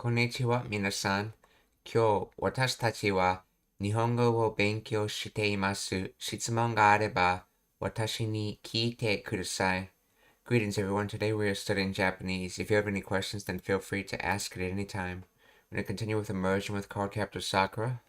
こんにちは、皆さん。今日、私たちは日本語を勉強しています。質問があれば、私に聞いてください。Greetings, everyone. Today we are studying Japanese. If you have any questions, then feel free to ask it at any time. We're going to continue with Immersion with Card Captor Sakura.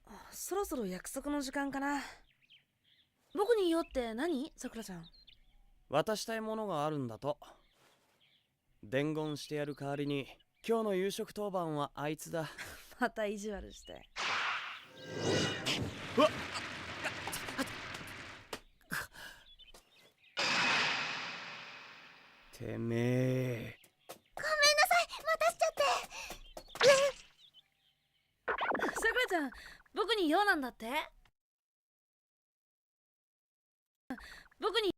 Ah, そろそろ約束の時間かな。僕に言おうって何？さくらちゃん。渡したいものがあるんだと。伝言してやる代わりに今日の夕食当番はあいつだ。また意地悪して。うわっ、てめえ。ごめんなさい、待たしちゃって。さくらちゃん、僕に用なんだって。僕に。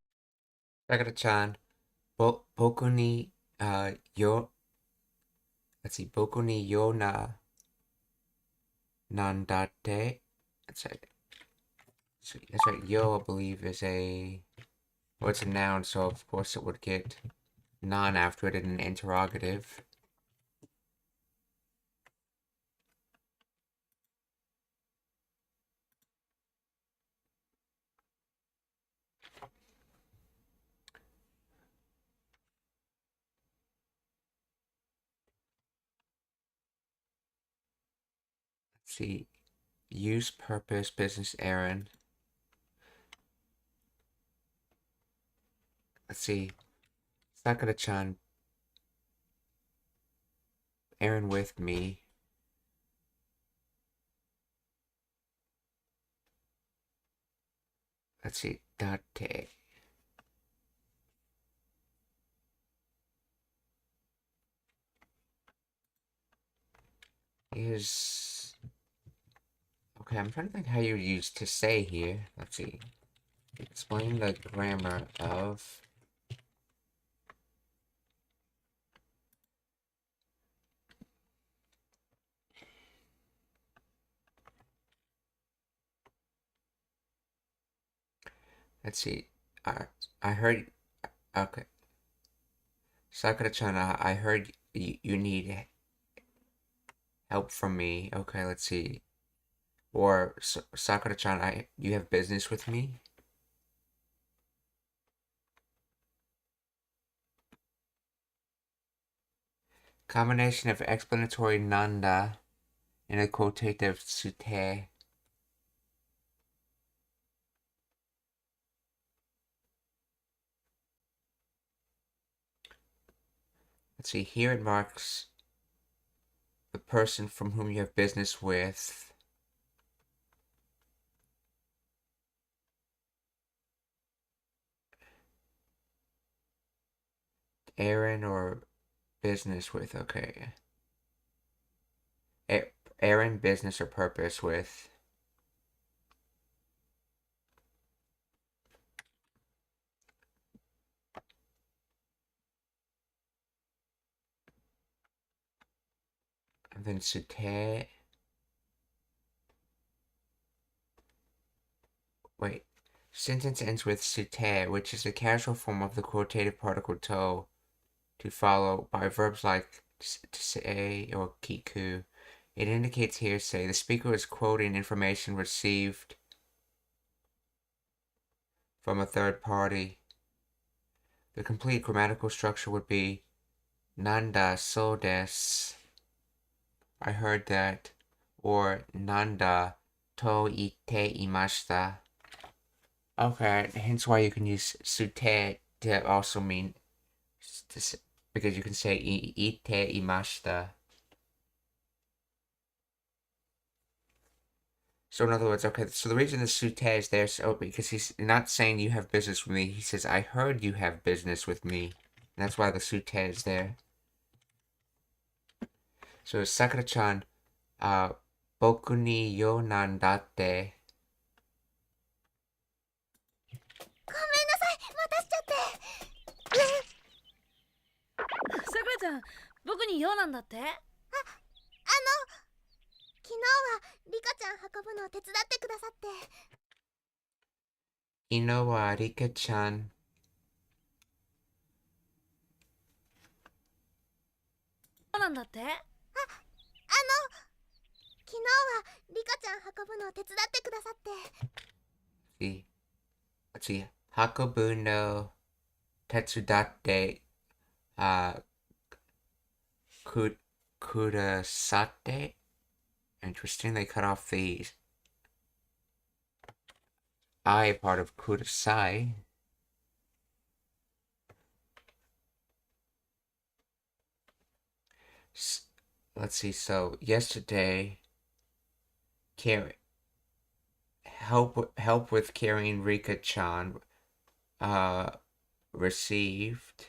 Sakura-chan, 僕に、let's see, 僕に用なんだって。That's right. That's right. Yo, I believe, is well, it's a noun, so of course it would get non after it in an interrogative. Let's see. Use, purpose, business, errand. Let's see. Sakura-chan, errand with me. Let's see. Date. Is okay. I'm trying to think how you use to say here. Let's see. Explain the grammar of. Let's see. I heard. Okay. Sakura-chan, I heard you need help from me. Okay, let's see. Or Sakura-chan, you have business with me? Combination of explanatory nanda and a quotative sute. Let's see, here it marks the person from whom you have business with. Errand or business with, okay. Errand, business, or purpose with. And then sute. Wait. Sentence ends with sute, which is the casual form of the quotative particle to follow by verbs like to say or kiku. It indicates hearsay. The speaker is quoting information received from a third party. The complete grammatical structure would be nanda so desu. I heard that. Or nanda to ite imashita. Okay, hence why you can use sute to also mean, because you can say ite imashita. So in other words, okay, so the reason the sute is there is because he's not saying you have business with me. He says, I heard you have business with me. And that's why the sute is there. So Sakura-chan, boku ni yo nan datte. ごめんなさい、待たしちゃって。ちゃん、僕に用なんだって？昨日はリカちゃん運ぶのを手伝ってくださって。昨日はリカちゃん。用なんだって？昨日はリカちゃん運ぶのを手伝ってくださって。let's see. 運ぶの手伝って、くださって。Interesting, they cut off the I part of kudasai. Let's see, so yesterday, help with carrying Rika-chan received.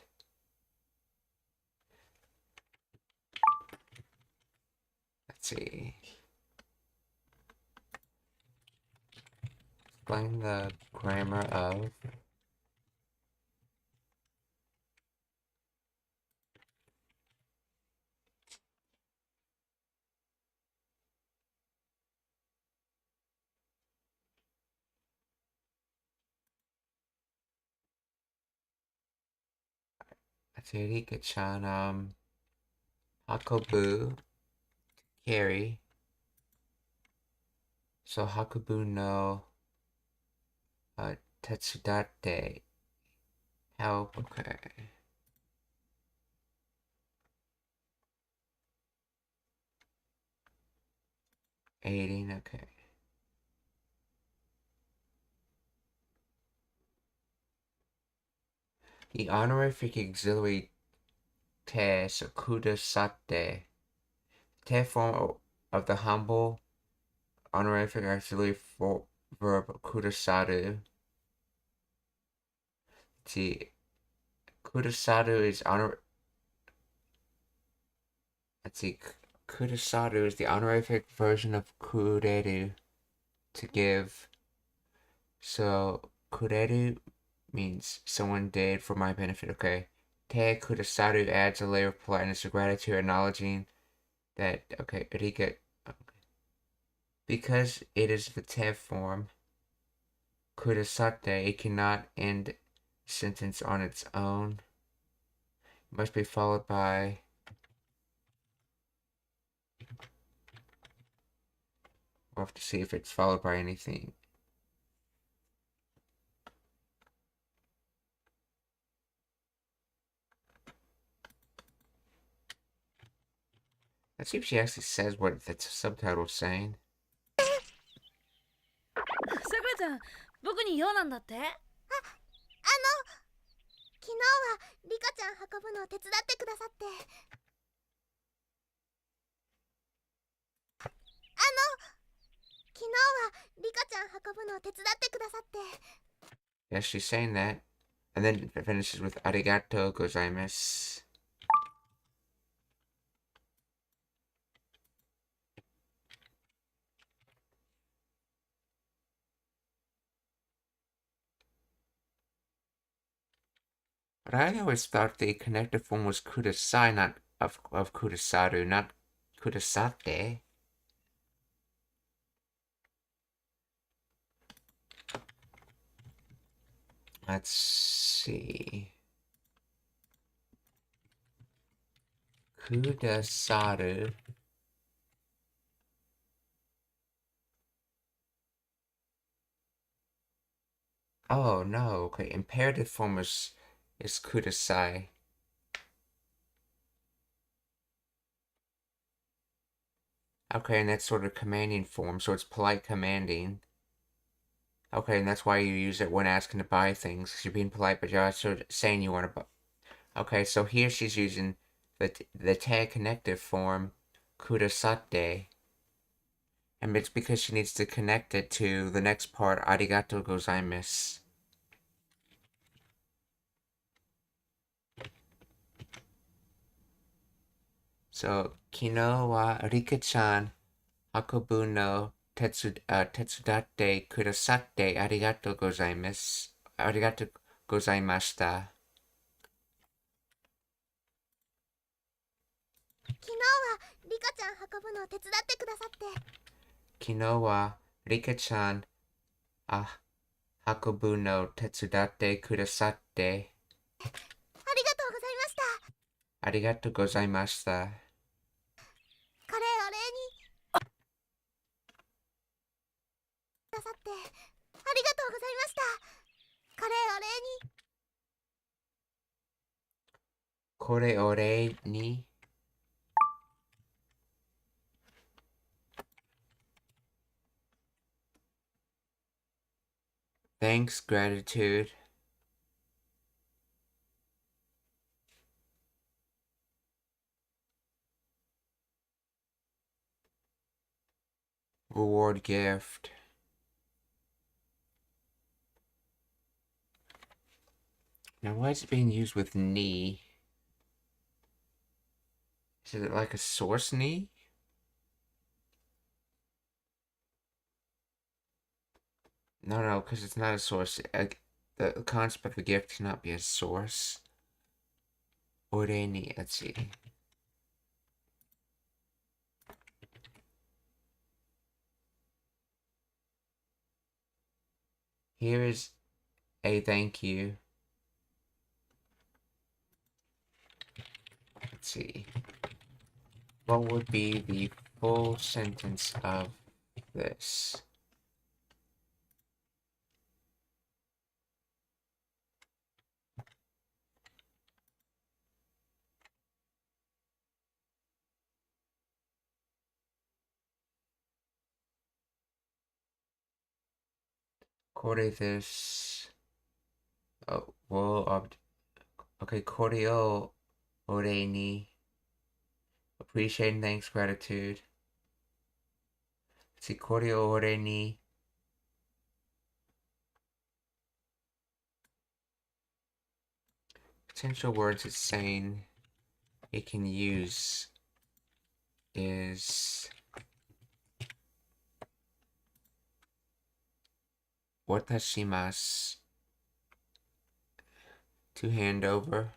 Let's see. Explain the grammar of let's see, Rika-chan hakobu carry. So hakobu no tetsudatte help, okay. Aiding, okay. The honorific auxiliary te kudasate, te form of the humble honorific auxiliary verb kudasadu. See, kudasadu is let's see, kudasadu is the honorific version of kureru, to give. So kureru means someone did for my benefit, okay. Te kudasadu adds a layer of politeness or gratitude, acknowledging that, okay, Rika, okay. Because it is the te form, kudasate, it cannot end sentence on its own. It must be followed by we'll have to see if it's followed by anything. Let's see if she actually says what the subtitle is saying. さくらちゃん、僕に用なんだって？昨日はリカちゃん運ぶのを手伝ってくださって。昨日はリカちゃん運ぶのを手伝ってくださって。Yes, she's saying that. And then it finishes with arigato gozaimasu. But I always thought the connective form was kudasai, not of kudasaru, not kudasate. Let's see. Kudasaru. Oh no, okay. Imperative form is kudasai. Okay, and that's sort of commanding form, so it's polite commanding. Okay, and that's why you use it when asking to buy things, because you're being polite, but you're also saying you want to buy. Okay, so here she's using the tag connective form, kudasate. And it's because she needs to connect it to the next part, arigato gozaimasu. So, kino wa Rika-chan hakobu no tetsudatte kudasate arigato gozaimasu. Arigato gozaimashita. 昨日はリカちゃん運ぶの手伝ってくださって。昨日はリカちゃん運ぶの手伝ってくださってありがとうございました。ありがとうございました。これお礼にくださってありがとうございました。これお礼に。これお礼に。Thanks, gratitude. Reward gift. Now, why is it being used with ni? Is it like a source ni? No, because it's not a source. The concept of a gift cannot be a source. Ore ni, let's see. Here is a thank you. Let's see. What would be the full sentence of this? Kore this. Oh, well, okay, kore o ore ni. Appreciate and thanks, gratitude. Let's see, kore o ore ni. Potential words it's saying it can use is watashimasu, to hand over.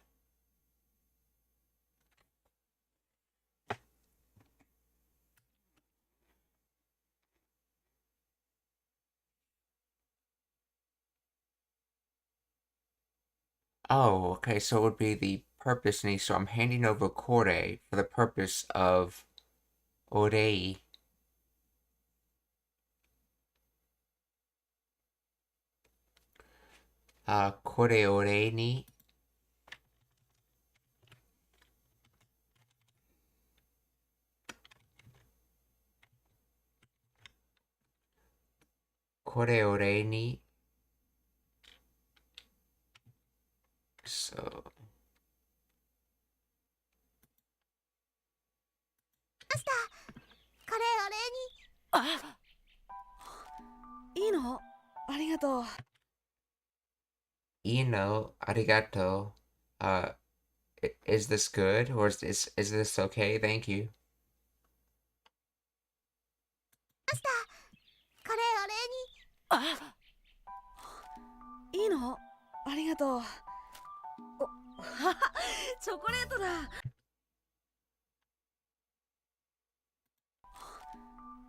Oh, okay, so it would be the purpose ni. So I'm handing over kore for the purpose of orei. Kore orei ni. Kore orei ni. So. ました。これお礼に。あ、いいの？ありがとう。Arigato. Is this good? Or is this okay? Thank you. ました。これお礼に。あ、いいの？ありがとう。チョコレートだ。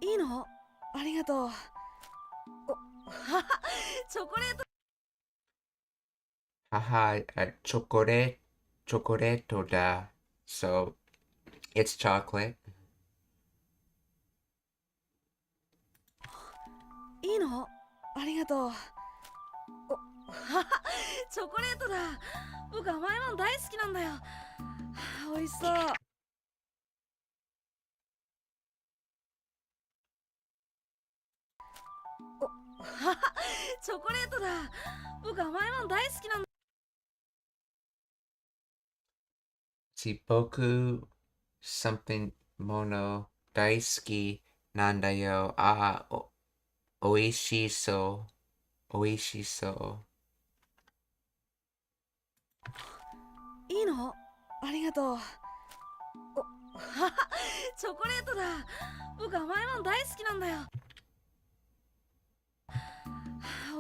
いいの？ありがとう。チョコレート。Haha, chocolate da. So it's chocolate. いいの？ありがとう。チョコレートだ。僕甘いもん大好きなんだよ。美味しそう。チョコレートだ。僕甘いもん大好きなんだ。See, boku something mono daisuki nandayo. Oishi so. Oishi so. いいの？ありがとう。チョコレートだ。僕甘いもん大好きなんだよ。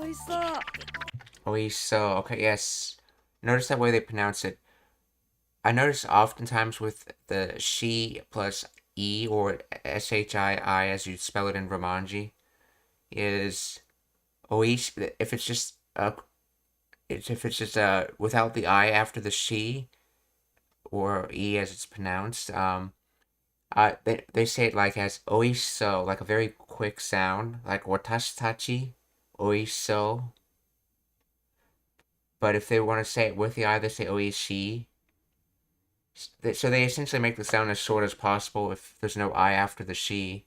美味しそう。 Oishi so. Okay, yes. Notice that way they pronounce it. I notice oftentimes with the she plus e or shii as you spell it in Romanji is oishi. If it's just without the I after the she or e as it's pronounced, they say it like as oisho, like a very quick sound, like watashi tachi oisho. But if they want to say it with the I, they say oishi. So they essentially make the sound as short as possible if there's no I after the she.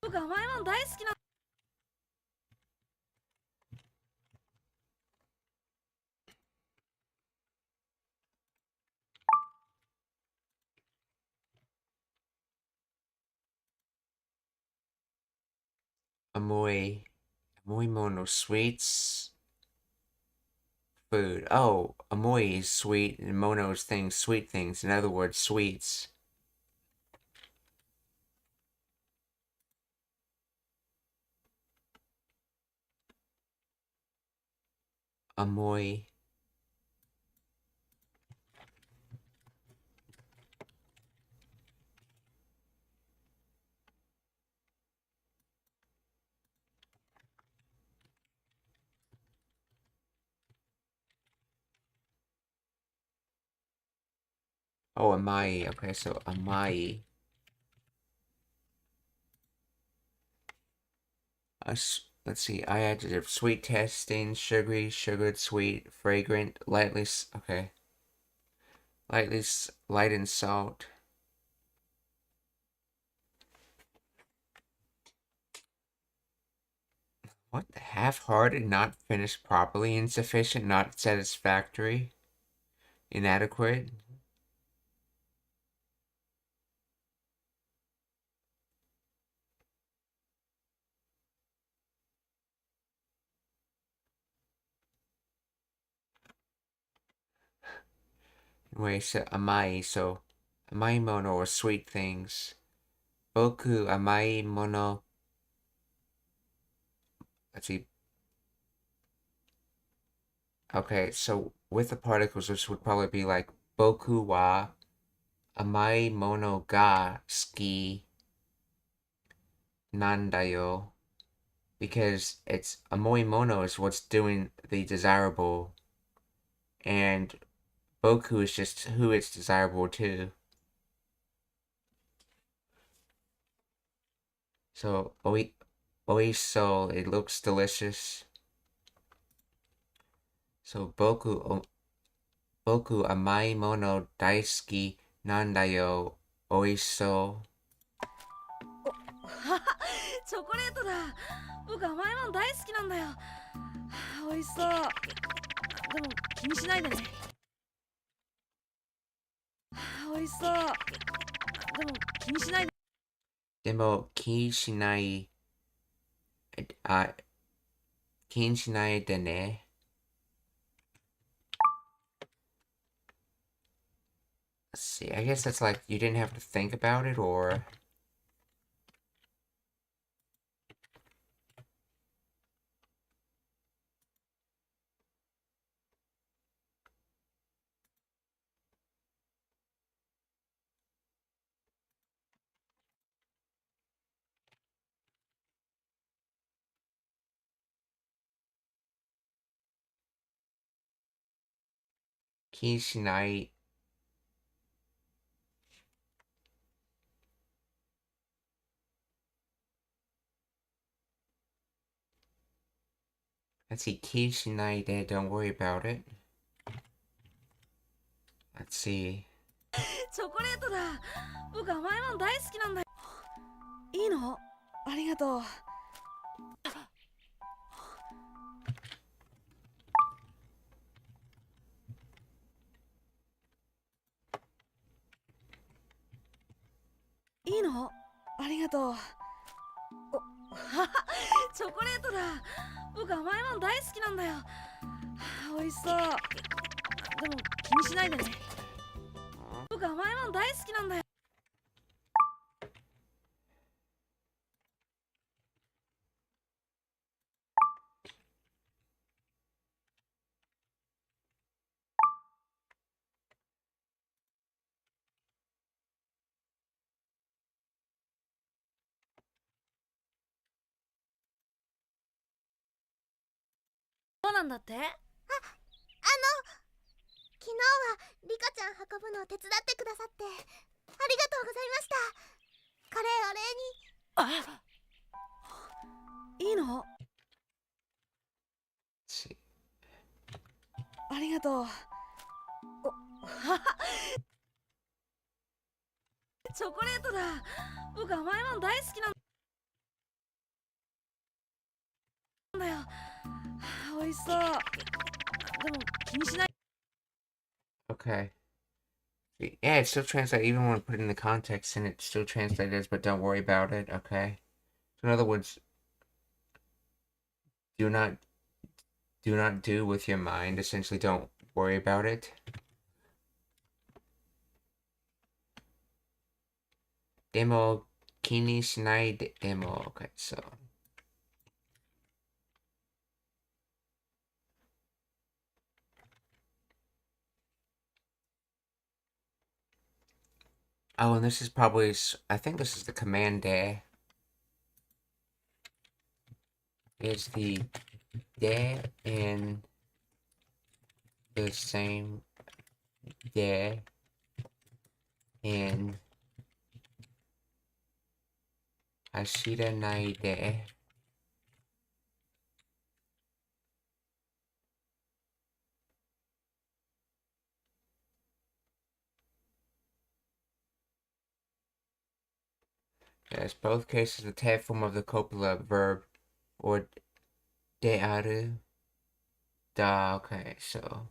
僕甘いもん大好きな。Amoi mono sweets. Food. Oh, amoi is sweet and mono is things, sweet things. In other words, sweets. Amoi. Oh, amai. Okay, so amai. Let's see. I adjective: sweet, tasting, sugary, sugared, sweet, fragrant, lightly. Okay. Light in salt. What? Half-hearted, not finished properly, insufficient, not satisfactory, inadequate. Anyway, so amai mono or sweet things. Boku amai mono. Let's see. Okay, so with the particles, this would probably be like boku wa amai mono ga ski nandayo. Because it's amoi mono is what's doing the desirable, and boku is just who it's desirable to. So oiso, it looks delicious. So boku amai mono daisuki nandayo oiso. チョコレートだ。僕甘いもん大好きなんだよ。美味しそう。でも気にしないでね。美味しそう。でも気にしないで。でも気にしないでね。Let's see, I guess that's like you didn't have to think about it, or気にしない。Let's see, 気にしないで don't worry about it. Let's see. チョコレートだ。僕甘いもん大好きなんだよ。いいの？ありがとう。いいの？ありがとう。チョコレートだ。僕甘いもん大好きなんだよ。美味しそう。でも気にしないでね。僕甘いもん大好きなんだよ。なんだって？昨日はリカちゃん運ぶのを手伝ってくださってありがとうございました。これお礼に。あ、いいの？ See. ありがとう。チョコレートだ。僕甘いもの大好きなんだよ。美味しそう。でも気にしない。 Okay. Yeah, it still translates even when I put it in the context and it still translates as, but don't worry about it, okay? So in other words, do not do with your mind, essentially don't worry about it. Demo kini shinai demo. Okay, so oh, and this is probably, I think this is the command there. Is the there in the same there in Hashira nai de. Yes, both cases the tab form of the copula verb or de aru. Da, okay, so.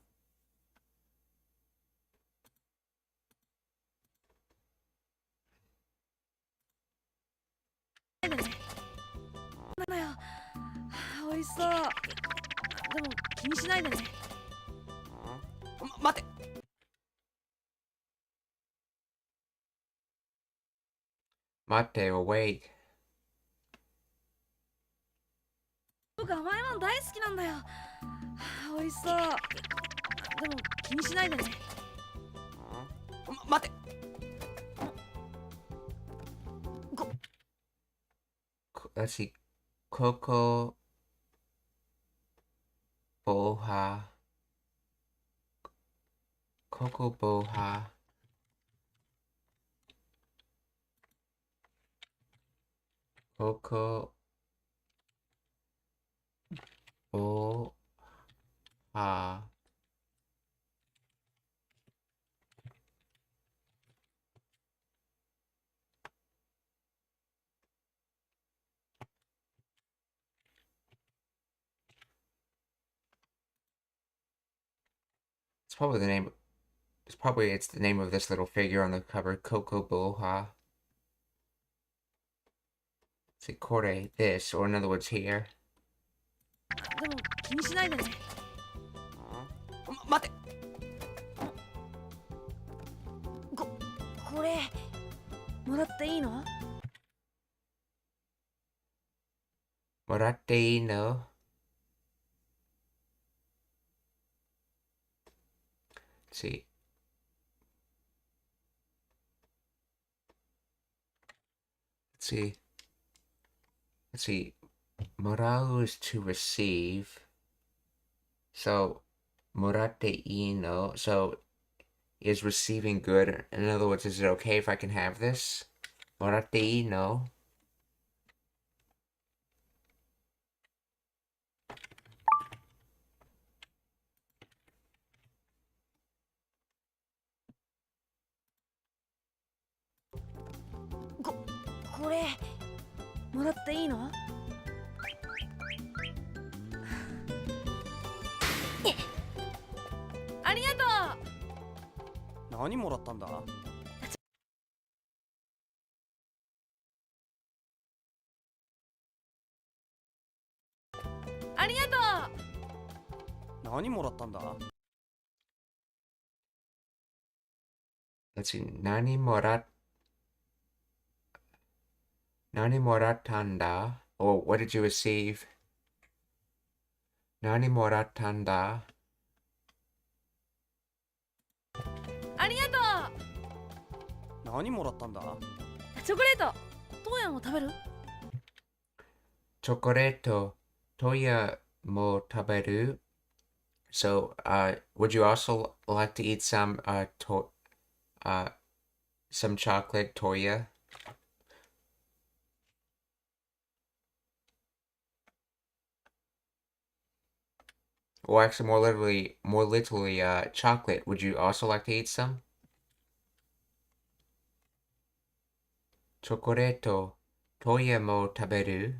なんだよ。美味しそう。でも気にしないでね。待て。Mate or wait. 僕甘いもの大好きなんだよ。美味しそう。でも気にしないでね。待て。Let's see. Coco Boha. Coco Boha. Coco Boha. It's probably the name. It's the name of this little figure on the cover. Coco Boha. See, Kore, this, or in other words, here. でも気にしないでね。待て。これもらっていいのMoratte ii no? Let's see. Let's see. Morau is to receive. So, moratte ii no. So, is receiving good? In other words, is it okay if I can have this? Moratte ii no.これもらっていいのありがとう。何もらったんだ？ありがとう。何もらったんだ？ Let's see. Nani moratanda? Or what did you receive? Nani moratanda? ありがとう。何もらったんだ？チョコレート。トーヤンも食べる？ Chocoreto. Toya mo taberu? So, would you also like to eat some chocolate toya? Or actually, more literally, chocolate. Would you also like to eat some? Chocoreto, toya mo taberu?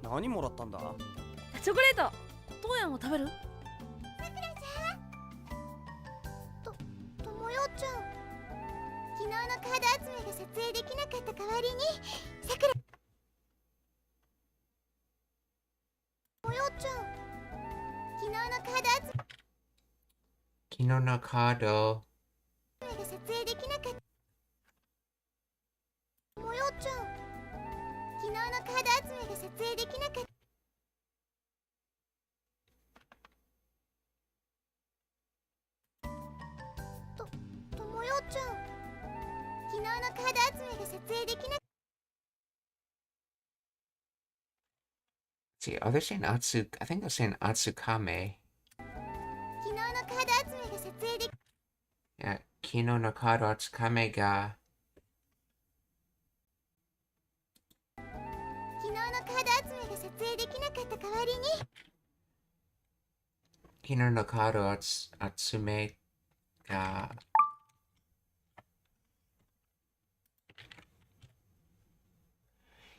何もらったんだ？チョコレートトーヤも食べる？ともよちゃん、昨日のカード集めが撮影できなかった代わりにさくら。ともよちゃん、昨日のカード集め Kino no kado. が撮影できなかった。ともよちゃん、昨日のカード集めが撮影できなかった。ともよちゃん、昨日のカード集めが撮影できなかった。 See, oh, they're saying I think they're saying Atsukame. 昨日のカード集めが撮影でき Yeah, Kino no kado Atsukame ga. 昨日のカード集めが撮影できなかった代わりに Kino no kado Atsume ga.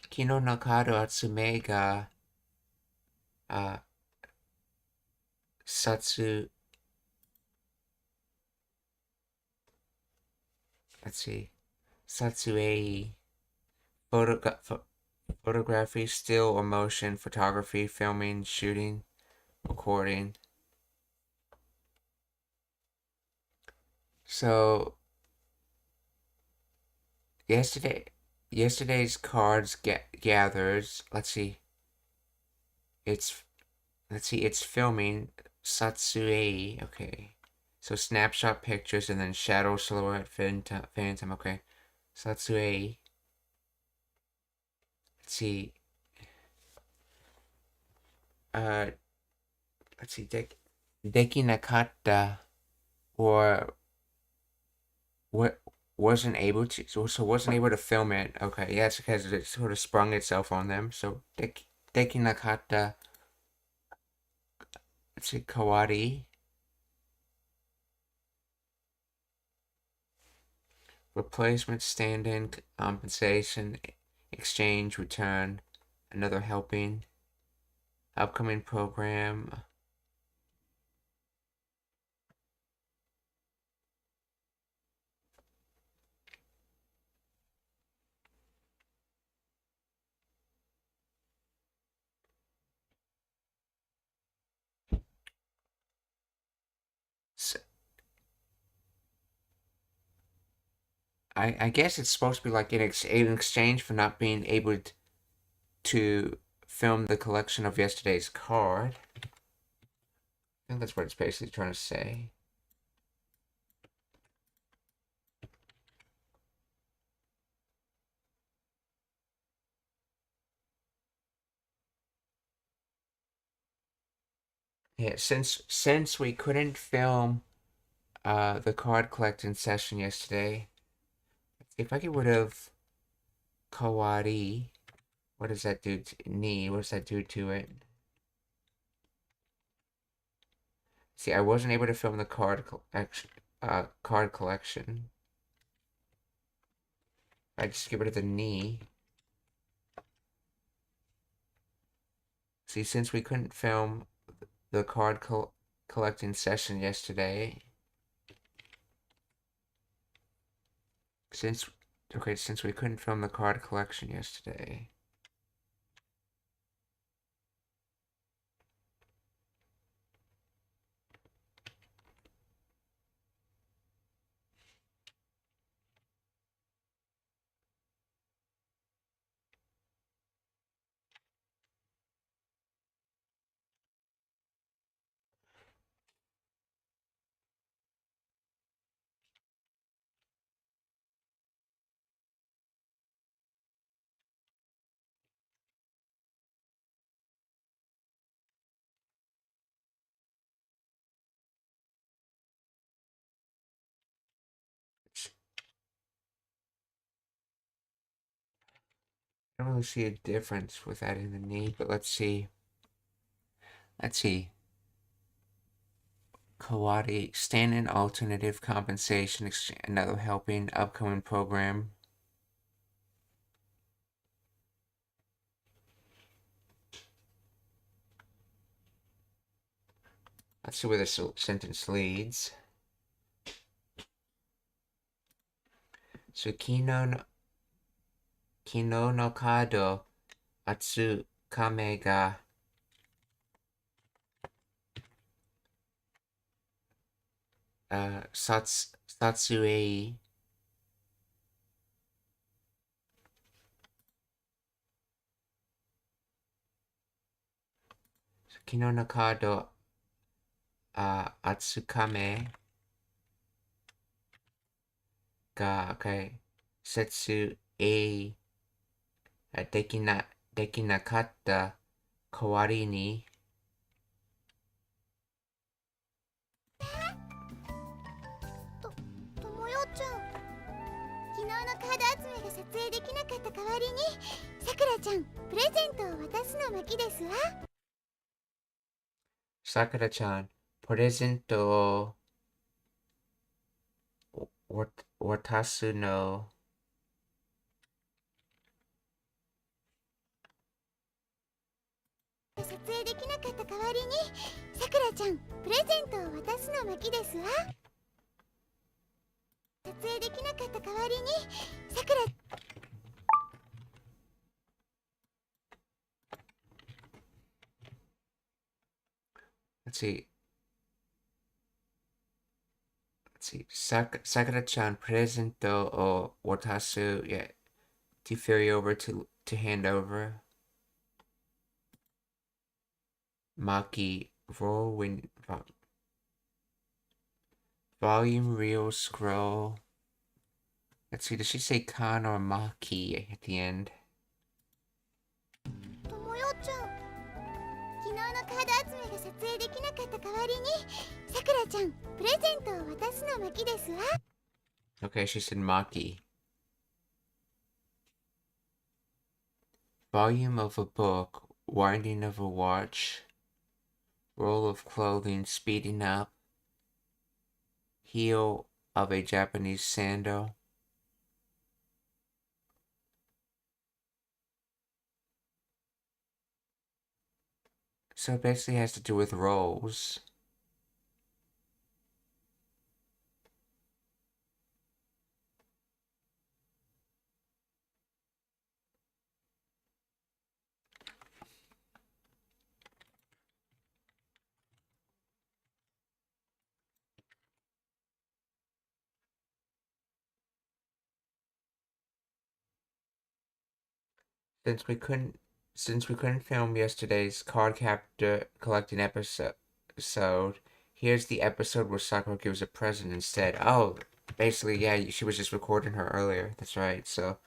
Kino no kado Atsume ga. Satsu. Let's see. Satsue. Photography, still or motion, photography, filming, shooting, recording. So yesterday's cards gathers. Let's see. It's filming Satsue. Okay. So snapshot pictures and then shadow, silhouette, phantom. Okay. Satsue. Let's see. Let's see. Deki nakata, or what wasn't able to, so wasn't able to film it. Okay, yeah, it's because it sort of sprung itself on them. So Deki nakata. Let's see. Kawari. Replacement, stand-in, compensation, exchange, return, another helping, upcoming program. So, I guess it's supposed to be like in exchange for not being able to film the collection of yesterday's card. I think that's what it's basically trying to say. Yeah, since we couldn't film the card collecting session yesterday, if I get rid of Kawari, what does that do to Ni? What does that do to it? See, I wasn't able to film the card collection. I just get rid of the Ni. See, since we couldn't film the card collecting session yesterday, since we couldn't film the card collection yesterday, I don't really see a difference with adding the knee, but let's see. Kawadi, stand-in alternative compensation, another helping upcoming program. Let's see where this sentence leads. So Kino no kado atsu kame ga satsuei Kino no kado atsukame ga, okay, setsu e dekinakatta kawari ni ともよちゃん、昨日のカード集めが撮影できなかった代わりにさくらちゃんプレゼントを渡すの巻ですわ。 Sakura-chan, プレゼントを渡すの撮影できなかった代わりにさくらちゃんプレゼントを渡すの巻ですわ。撮影できなかった代わりにさくら Let's see. Sakura-chan presento o watasu. Yeah. To ferry over to hand over. Maki roll when volume reel scroll. Let's see, does she say kan or maki at the end? ともよちゃん、昨日のカード集めが撮影できなかった代わりにさくらちゃんプレゼントを渡すの巻ですわ。 Okay, she said maki. Volume of a book, winding of a watch, roll of clothing speeding up, heel of a Japanese sandal. So it basically has to do with rolls. Since we couldn't film yesterday's Card Captor collecting episode, here's the episode where Sakura gives a present instead. Oh, basically, yeah, she was just recording her earlier. That's right. So,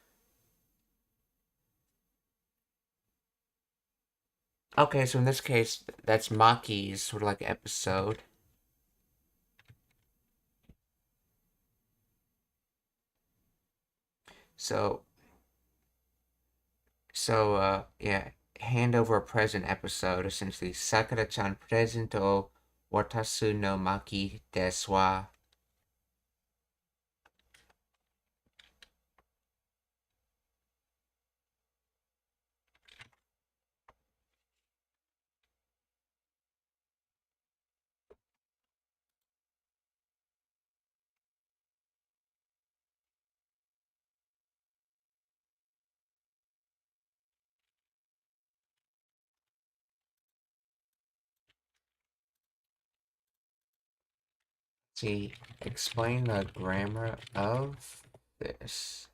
okay, so in this case, that's Maki's sort of like episode. So, yeah, hand over a present episode, essentially. Sakura-chan present o watasu no maki desu wa. See, explain the grammar of this.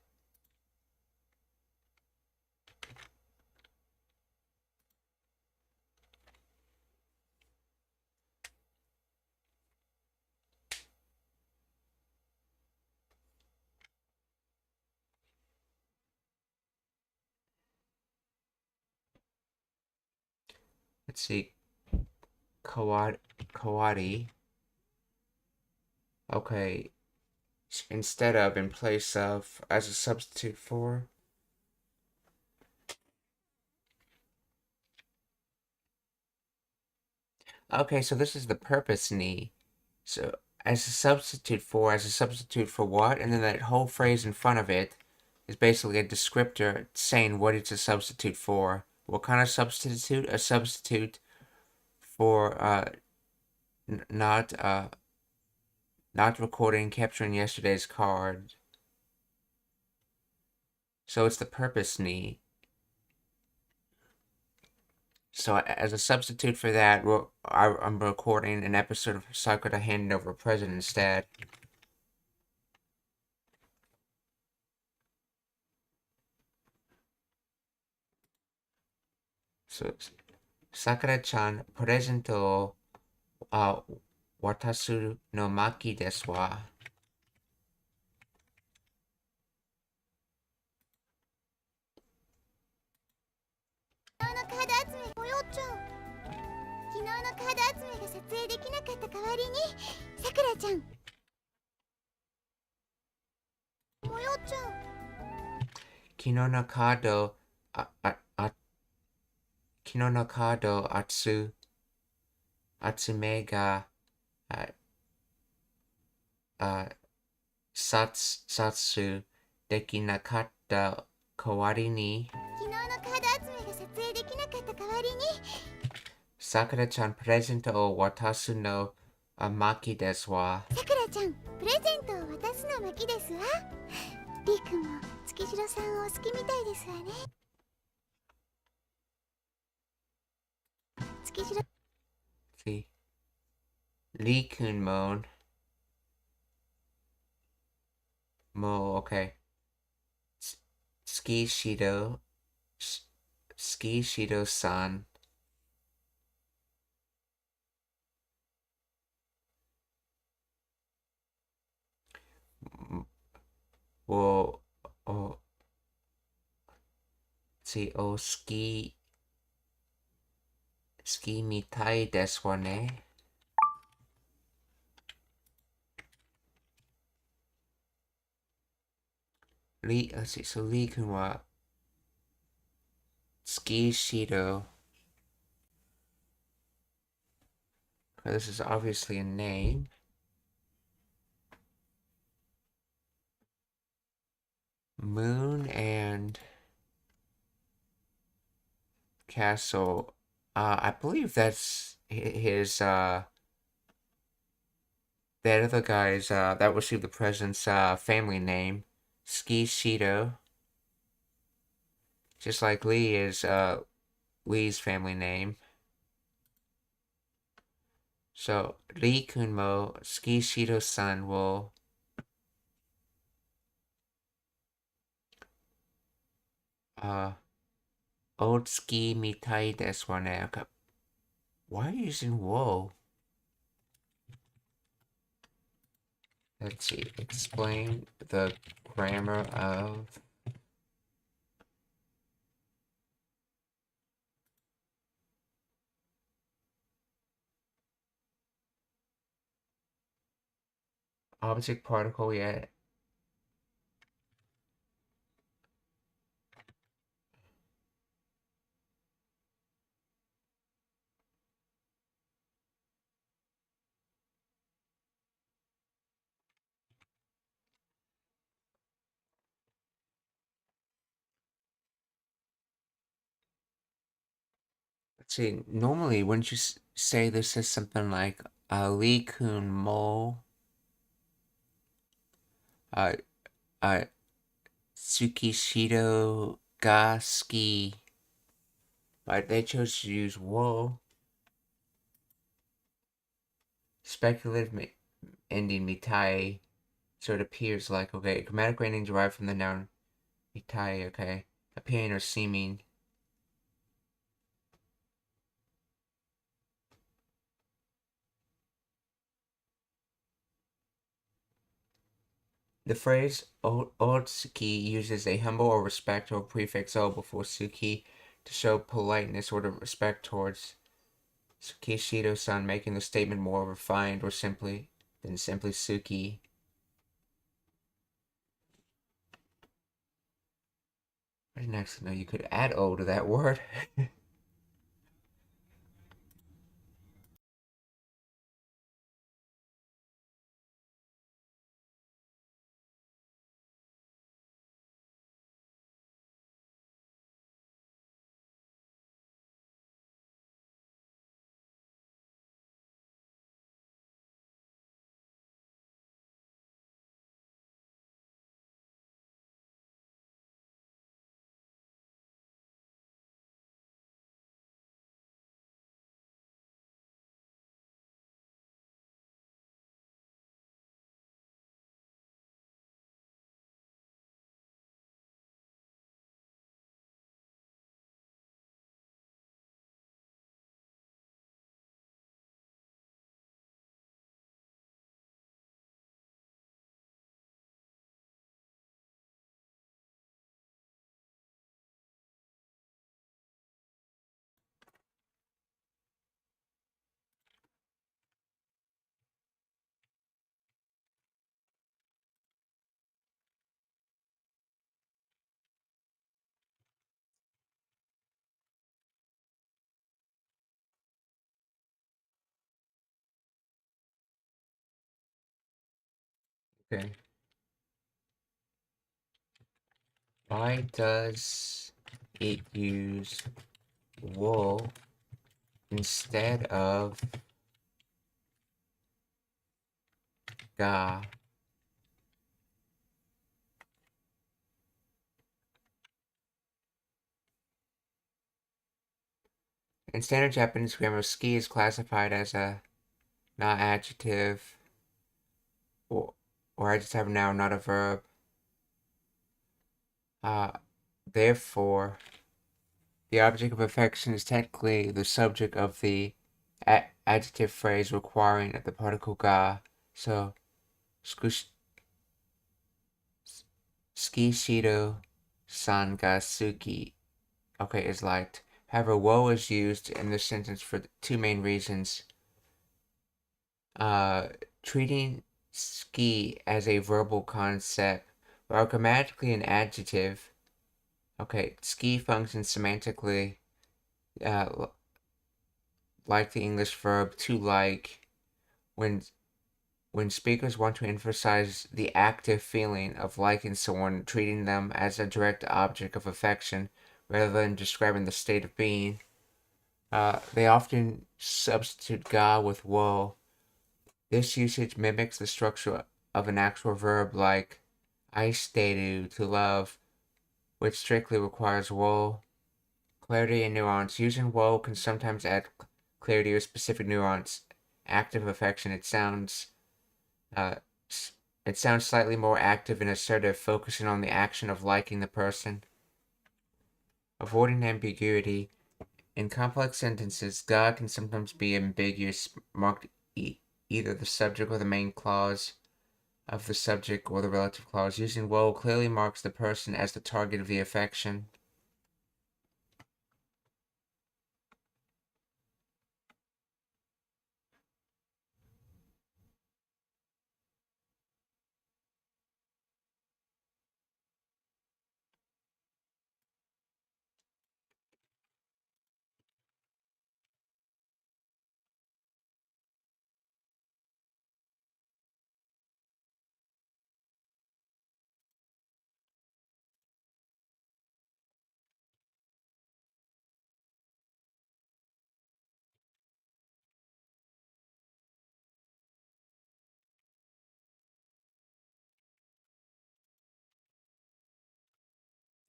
Let's see, Kawadi. Okay, instead of, in place of, as a substitute for. Okay, so this is the purpose ni. So as a substitute for what? And then that whole phrase in front of it is basically a descriptor saying what it's a substitute for. What kind of substitute? A substitute for not recording, capturing yesterday's card. So it's the purpose ni. So as a substitute for that, I'm recording an episode of Sakura handing over a present instead. So Sakura-chan, プレゼントを渡すの巻ですわ。昨日のカード集め、およちゃん。昨日のカード集めが撮影できなかった代わりに、さくらちゃん。およちゃん。昨日のカード、昨日のカード集めが、撮影できなかった代わりに、昨日のカード集めが撮影できなかった代わりに、さくらちゃんプレゼントを渡すの巻ですわ。さくらちゃん、プレゼントを渡すの巻ですわ。りーくんも月城さんをお好きみたいですわね。月城。See, りーくんもokay. 月城さんを好きみたいですわね。So りーくんは月城。This is obviously a name. Moon and Castle. I believe that's his, that other guy's, that received the present's, family name. Ski Shido. Just like Lee is, Lee's family name. So, Lee Kunmo, Ski Shido-san will old ski mitai desu wa ne. Okay. Why are you using woe? Let's see. Explain the grammar of object particle yet. Let's see. Normally, wouldn't you say this is something like Lee Kun Mo? Uh, Tsukishido ga ski. But they chose to use wo. Speculative ending mitai. So it appears like, okay, grammatical ending derived from the noun mitai, okay. Appearing or seeming. The phrase otsuki uses a humble or respect or prefix o before suki to show politeness or to respect towards Tsukishido-san, making the statement more refined or simply suki. I didn't actually know you could add o to that word. Okay. Why does it use wool instead of ga? In standard Japanese grammar, ski is classified as a not adjective or adjective noun, not a verb. Therefore, the object of affection is technically the subject of the adjective phrase requiring the particle ga. So, skishido san ga suki, okay, is liked. However, wo is used in this sentence for two main reasons. Treating ski as a verbal concept, while grammatically an adjective, okay, ski functions semantically like the English verb to like when speakers want to emphasize the active feeling of liking someone, treating them as a direct object of affection rather than describing the state of being. They often substitute ga with wo. This usage mimics the structure of an actual verb like aisteru, to love, which strictly requires wo. Clarity and nuance. Using wo can sometimes add clarity or specific nuance. Active affection. It sounds slightly more active and assertive, focusing on the action of liking the person. Avoiding ambiguity. In complex sentences, ga can sometimes be ambiguous, marked either the subject or the main clause of the subject or the relative clause. Using wo clearly marks the person as the target of the affection.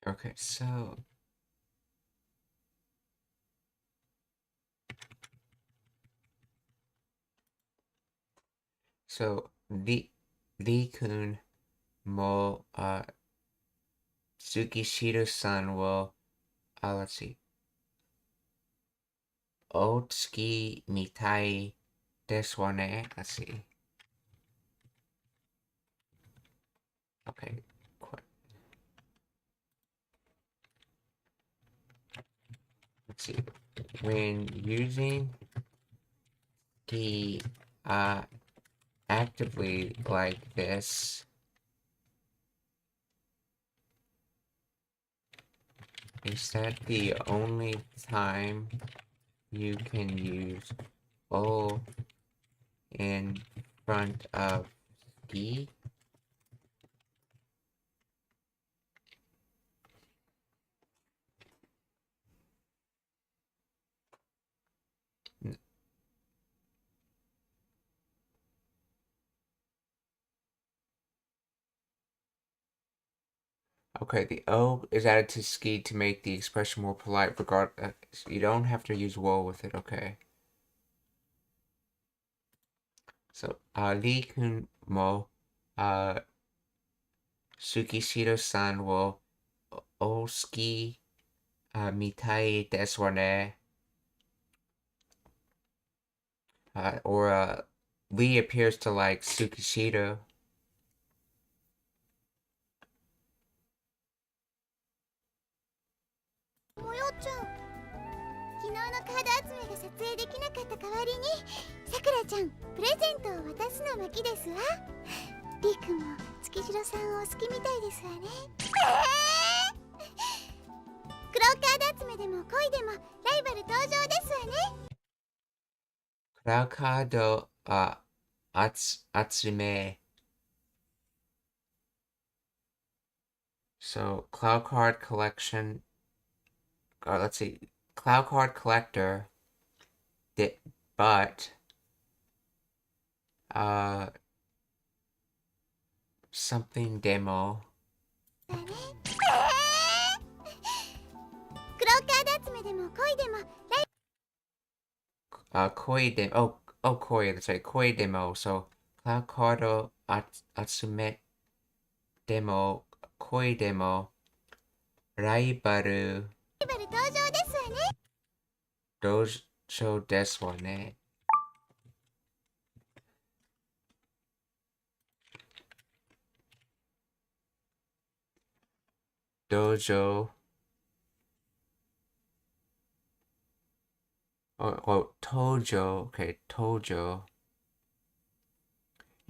Okay, so Lee-kun mo Tsukishiro-san will let's see. Otsuki mitai desu wa ne. Let's see. Okay. Let's see. When using the actively like this, is that the only time you can use o in front of gi? Okay, the O is added to ski to make the expression more polite. You don't have to use wo with it, okay? So, Lee-kun mo Tsukishiro-san wo osuki mitai desu wa ne. Or Lee appears to like Tsukishiro. Crowd atsume. So cloud card collection. Let's see. Cloud card collector. But something demo. だね。クローカード集めでも恋でもKoi demo. Oh, koi. That's right. Koi demo. So cloud card atsume demo. Koi demo. ライバルライバル登場ですわね。道場ですわね。道場。Oh, Tojo. Okay, Tojo.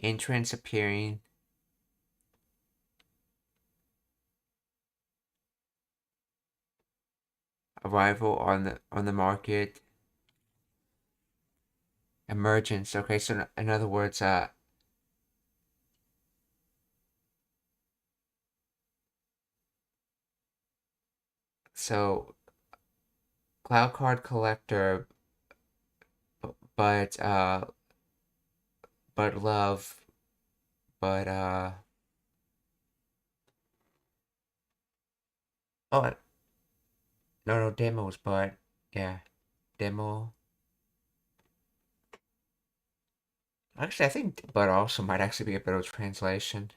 Entrance appearing. Arrival on the market. Emergence. Okay, so in other words, so cloud card collector, but love, but oh no demos, but yeah, demo. Actually, I think but also might actually be a better translation.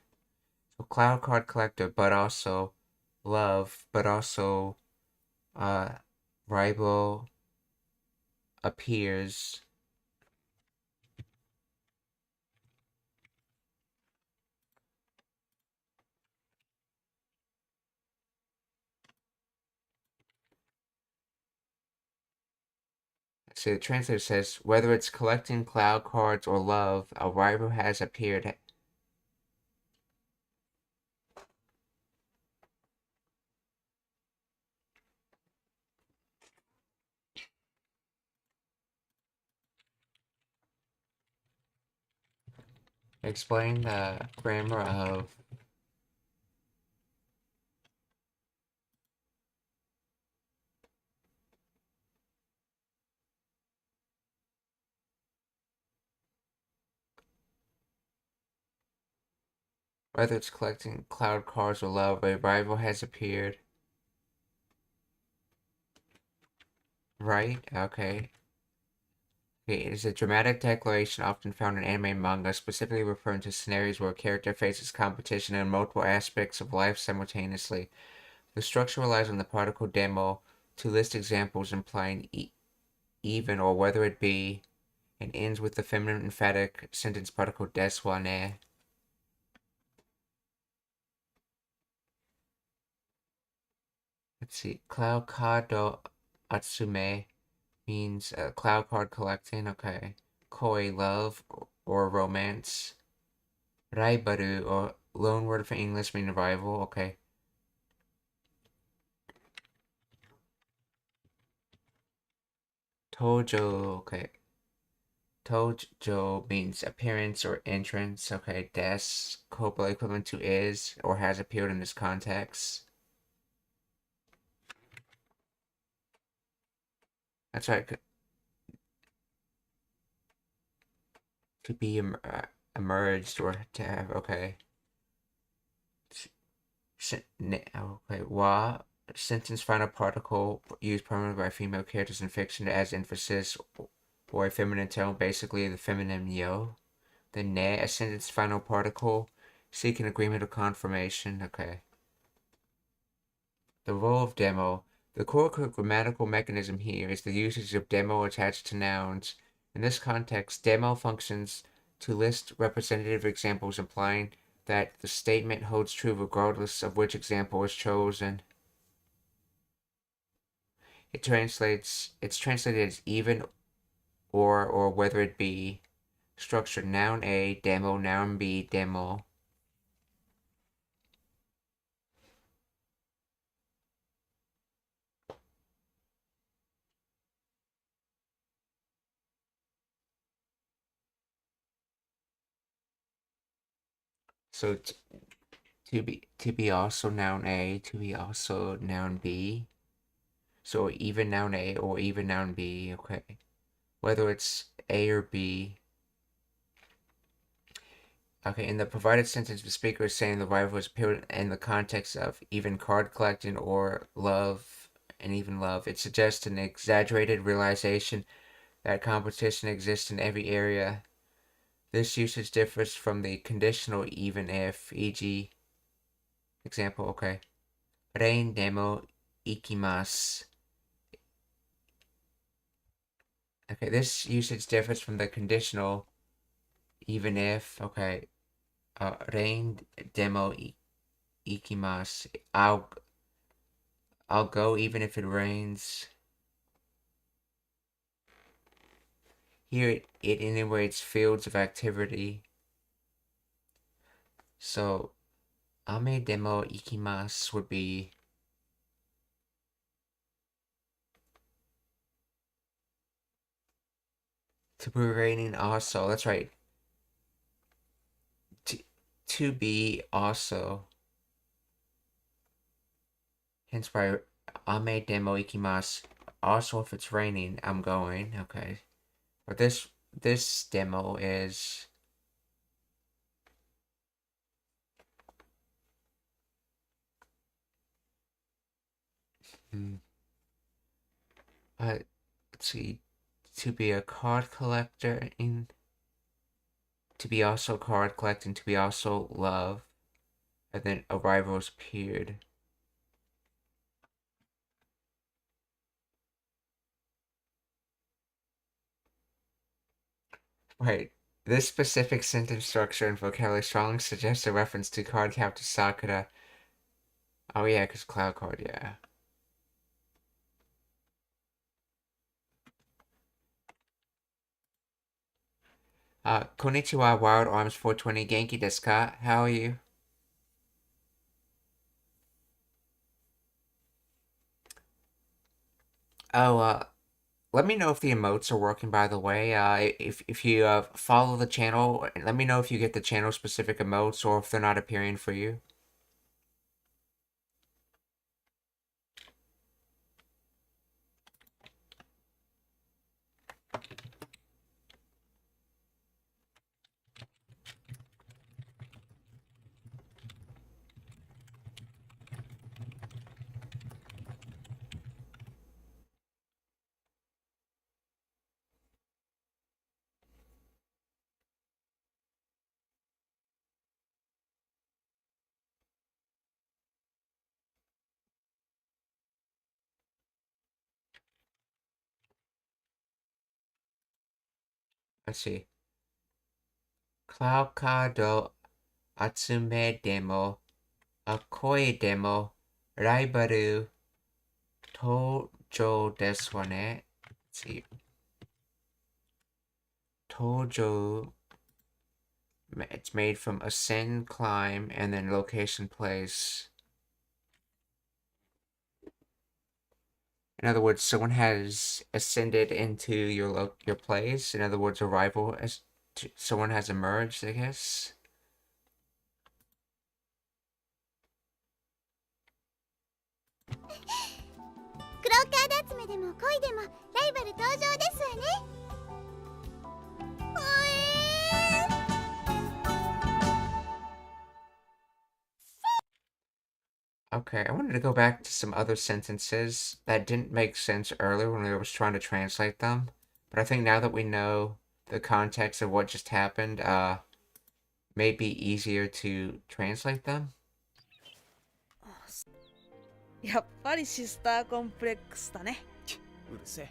So cloud card collector, but also love, but also rival appears. So the translator says, whether it's collecting cloud cards or love, a rival has appeared. Explain the grammar of whether it's collecting cloud cards or love, a rival has appeared. Right? Okay. It is a dramatic declaration often found in anime and manga, specifically referring to scenarios where a character faces competition in multiple aspects of life simultaneously. The structure relies on the particle demo to list examples implying even or whether it be, and ends with the feminine emphatic sentence particle desu wa ne. Let's see. Cloud kado atsume means cloud card collecting. Okay. Koi, love or romance. Raibaru, or loan word for English, meaning rival. Okay. Tojo. Okay. Tojo means appearance or entrance. Okay. Des, copula equivalent to is or has appeared in this context. That's right. To be emerged or to have. Okay. Okay. Wa, sentence final particle used primarily by female characters in fiction as emphasis or a feminine tone, basically the feminine yo. The ne, a sentence final particle seeking agreement or confirmation. Okay. The role of demo. The core grammatical mechanism here is the usage of demo attached to nouns. In this context, demo functions to list representative examples, implying that the statement holds true regardless of which example is chosen. It's translated as even or whether it be. Structure noun A, demo, noun B, demo. So to be also noun A, to be also noun B. So even noun A or even noun B, okay. Whether it's A or B. Okay, in the provided sentence, the speaker is saying the rival is appeared in the context of even card collecting or love, and even love. It suggests an exaggerated realization that competition exists in every area. This usage differs from the conditional even if, e.g., example, okay. Rein demo ikimasu. Okay, this usage differs from the conditional even if, okay. Rein demo ikimasu. I'll go even if it rains. Here it enumerates fields of activity. So, ame demo ikimasu would be to be raining also. That's right. To be also. Hence by ame demo ikimasu. Also, if it's raining, I'm going. Okay. But this demo is let's see, to be a card collector in, to be also card collecting, to be also love, and then arrivals appeared. Right. This specific sentence structure and vocabulary strongly suggests a reference to Card Captor Sakura. Oh yeah, because Cloud Card, yeah. Konnichiwa, Wild Arms 420, Genki desu ka? How are you? Oh, let me know if the emotes are working, by the way. If you follow the channel, let me know if you get the channel-specific emotes or if they're not appearing for you. Let's see. Cloud Kado Atsume Demo Akoi Demo Raibaru Tojo desu wa ne. Let's see. Tojo. It's made from ascend, climb, and then location, place. In other words, someone has ascended into your place. In other words, a rival, someone has emerged, I guess. クローカード集めでも恋でもライバル登場ですわね。Okay, I wanted to go back to some other sentences that didn't make sense earlier when I was trying to translate them. But I think now that we know the context of what just happened, may be easier to translate them. やっぱりシスターコンプレックスだね。うるせえ。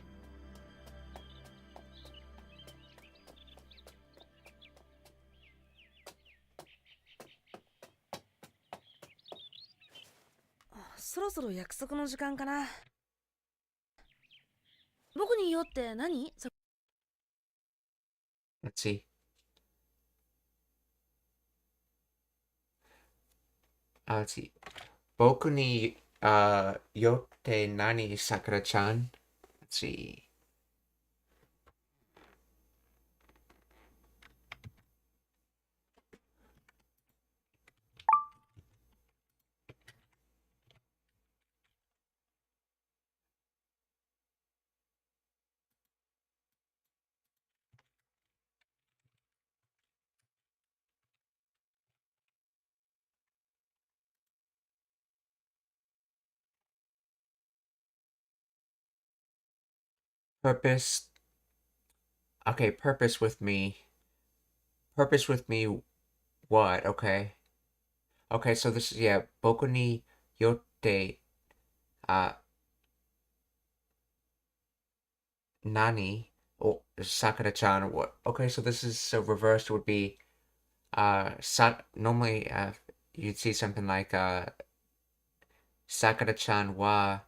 そろそろ約束の時間かな。僕に言おうって何？ Let's see. Let's see. 僕によって何、Sakura-chan? Let's see. Purpose. Okay, purpose with me. Purpose with me what? Okay. Okay, so this is, yeah, boku ni yotte, nani? Oh, Sakura-chan, what? Okay, so this is, so reversed would be, normally, you'd see something like, Sakura-chan wa,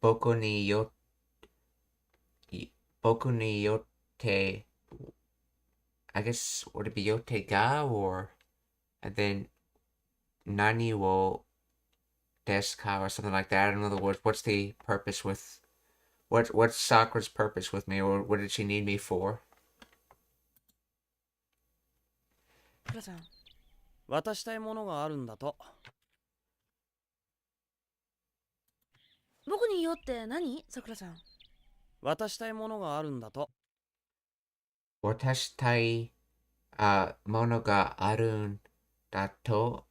boku ni yotte, I guess, would it be yotte ga, or, and then, nani wo desu ka, or something like that. In other words, what's the purpose with, what's Sakura's purpose with me, or what did she need me for? さくらちゃん、渡したいものがあるんだと。僕に言おうって何？さくらちゃん。渡したいものがあるんだと。渡したい、ものがあるんだと。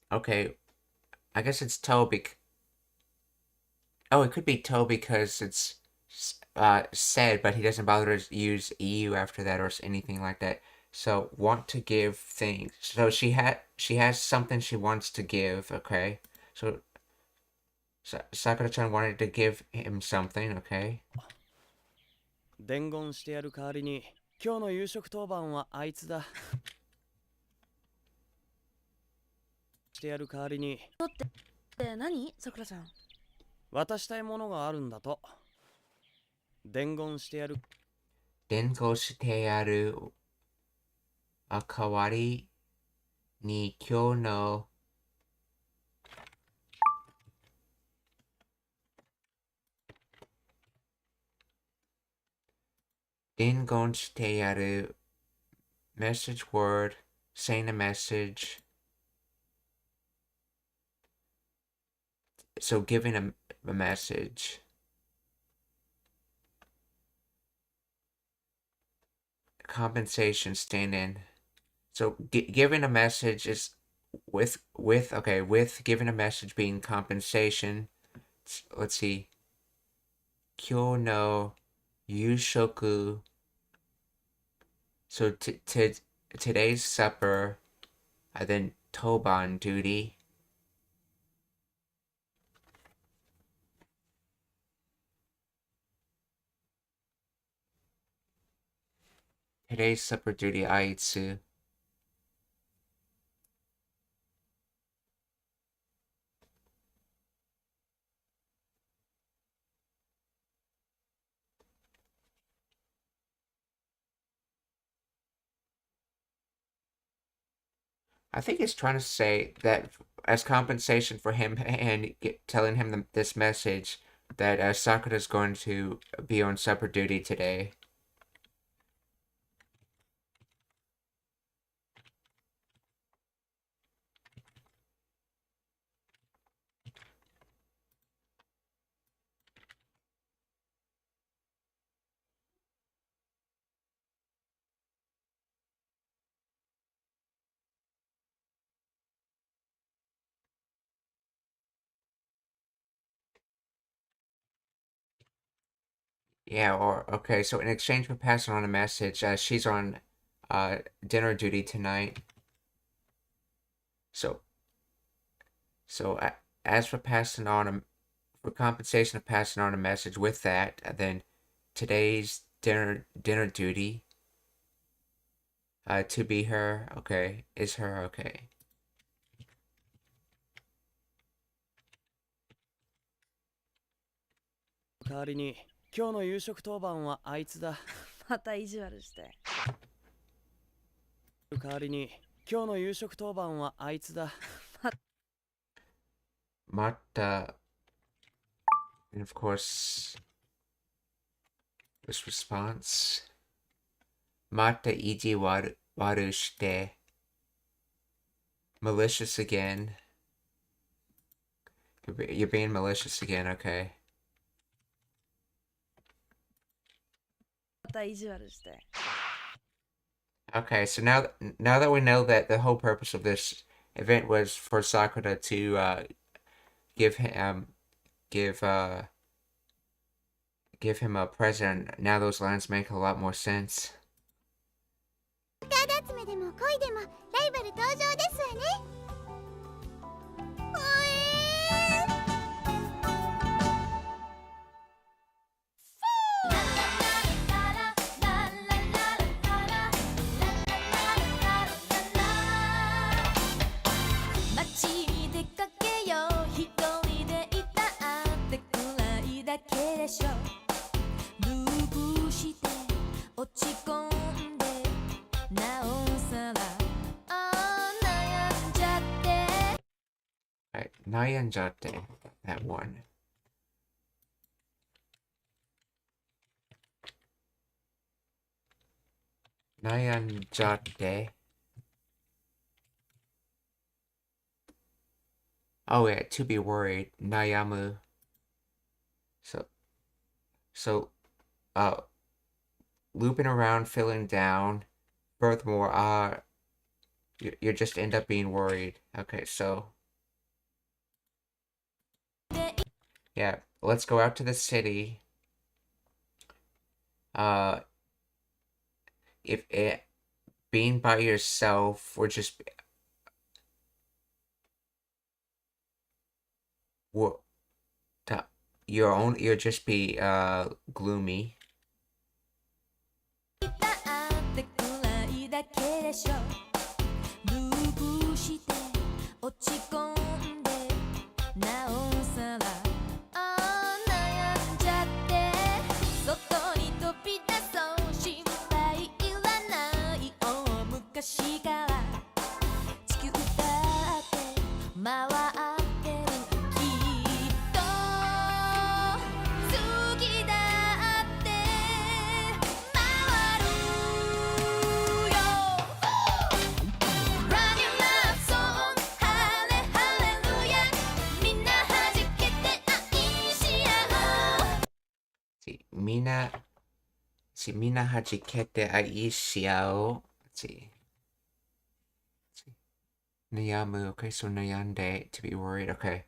Okay, I guess it's to oh, it could be to because it's said, but he doesn't bother to use EU after that or anything like that. So want to give things. So she has something she wants to give. Okay, so Sakura-chan wanted to give him something. Okay. 伝言してやる代わりに今日の夕食当番はあいつだ。してやる代わりにって何？さくらちゃん。渡したいものがあるんだと。伝言してやる。伝言してやる代わりに今日の伝言してやる message word, saying a message. So giving a message. Compensation stand-in. So giving a message is with giving a message being compensation. Let's see. Kyou no yushoku. So today's supper, and then toban duty. Today's supper duty aitsu. I think it's trying to say that as compensation for him and telling him this message that Sakura's going to be on supper duty today. Yeah, or okay, so in exchange for passing on a message, she's on dinner duty tonight. So as for passing on for compensation of passing on a message with that, then today's dinner duty to be her, okay, is her, okay. 代わりに今日の夕食当番はあいつだ。また意地悪して。代わりに今日の夕食当番はあいつだ。Mata, and of course, this response. Mata iji waru shite. Malicious again. You're being malicious again, okay. また意地悪して。 Okay, so now that we know that the whole purpose of this event was for Sakura to give him give him a present. Now those lines make a lot more sense. カード集めでも恋でもライバル登場ですわね。街に出かけよう一人でいたってくらいだけでしょループして落ち込んでなおさら悩んじゃって Right, Nayanjate, that one. Nayanjate. Oh yeah, to be worried. Nayamu. So, looping around, feeling down. Furthermore, you just end up being worried. Okay, so. Yeah, let's go out to the city. If it being by yourself or just you'll just be gloomy. いたってくらいだけでしょループして落ち込んでなおさら悩んじゃって外に飛び出そう心配いらない大昔から地球だって回ってるきっと次だって回るよ Run your love song ハレハレルヤみんな弾けて愛し合おう Mina hajikete aishiao. Let's see. Nayamu. Okay, so Nayande, to be worried. Okay.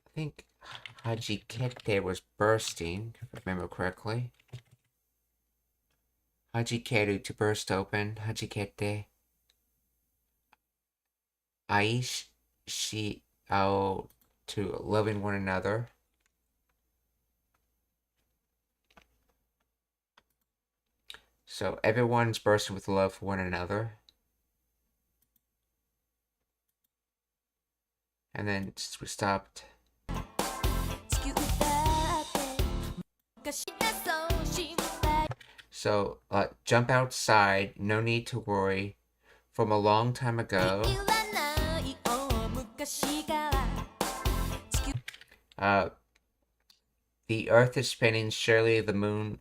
I think hajikete was bursting, if I remember correctly. Hajikeru, to burst open. Hajikete. Aishiao, to loving one another. So everyone's bursting with love for one another. And then we stopped. 地球だって昔だそう心配 So jump outside, no need to worry. From a long time ago, いらない大昔から地球 the earth is spinning, surely the moon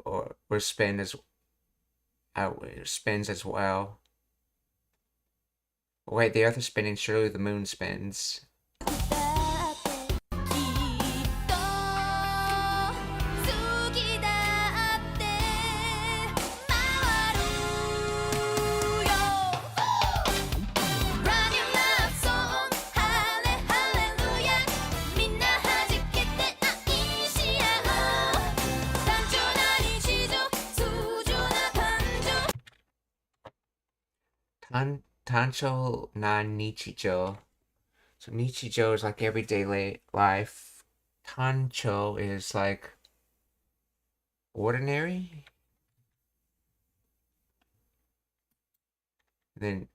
or spins as well. Wait, the earth is spinning, surely the moon spins. だってきっと次だって回るよ Run your love song ハレハレルヤみんな弾けて愛し合おう単純な日常通常な感情 Tancho na Nichijo. So Nichijo is like everyday life. Tancho is like ordinary. Then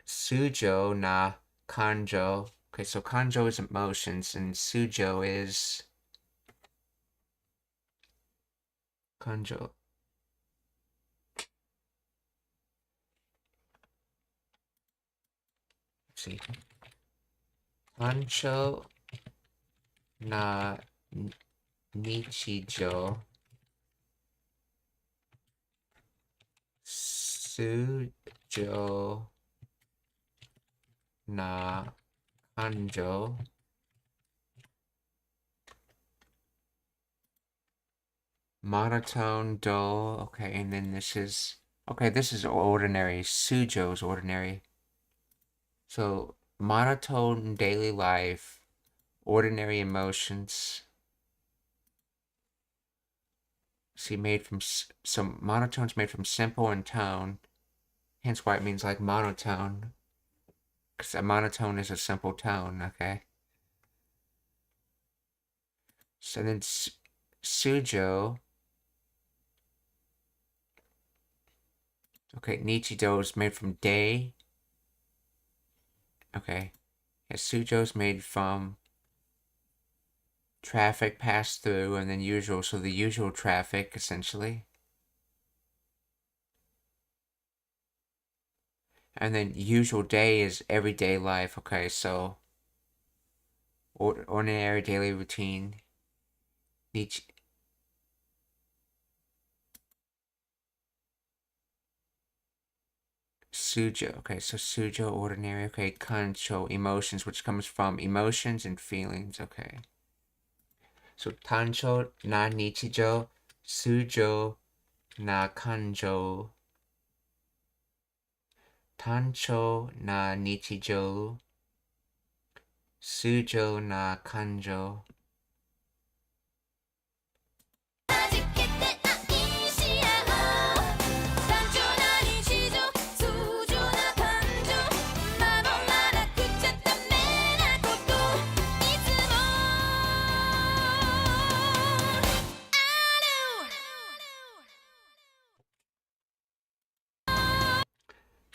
Sujo na Kanjo. Okay, so Kanjo is emotions and Sujo is Kanjo. See. Tancho na Nichijo. Sujo na Kanjo. Monotone, dull. Okay, and then this is Okay, this is ordinary. Sujo's ordinary. So, monotone daily life, ordinary emotions. See, made from some monotones made from simple and tone. Hence why it means like monotone. Because a monotone is a simple tone, okay? So then Sujo. Okay, Nichido is made from day. Okay. Yeah, Sujo is made from traffic passed through and then usual. So the usual traffic, essentially. And then usual day is everyday life. Okay, so ordinary daily routine. Sujo. Okay, so Sujo, ordinary. Okay, Kancho, emotions, which comes from emotions and feelings. Okay. So Tancho na Nichijo, Sujo na Kanjo. Tancho na Nichijo, Sujo na Kanjo.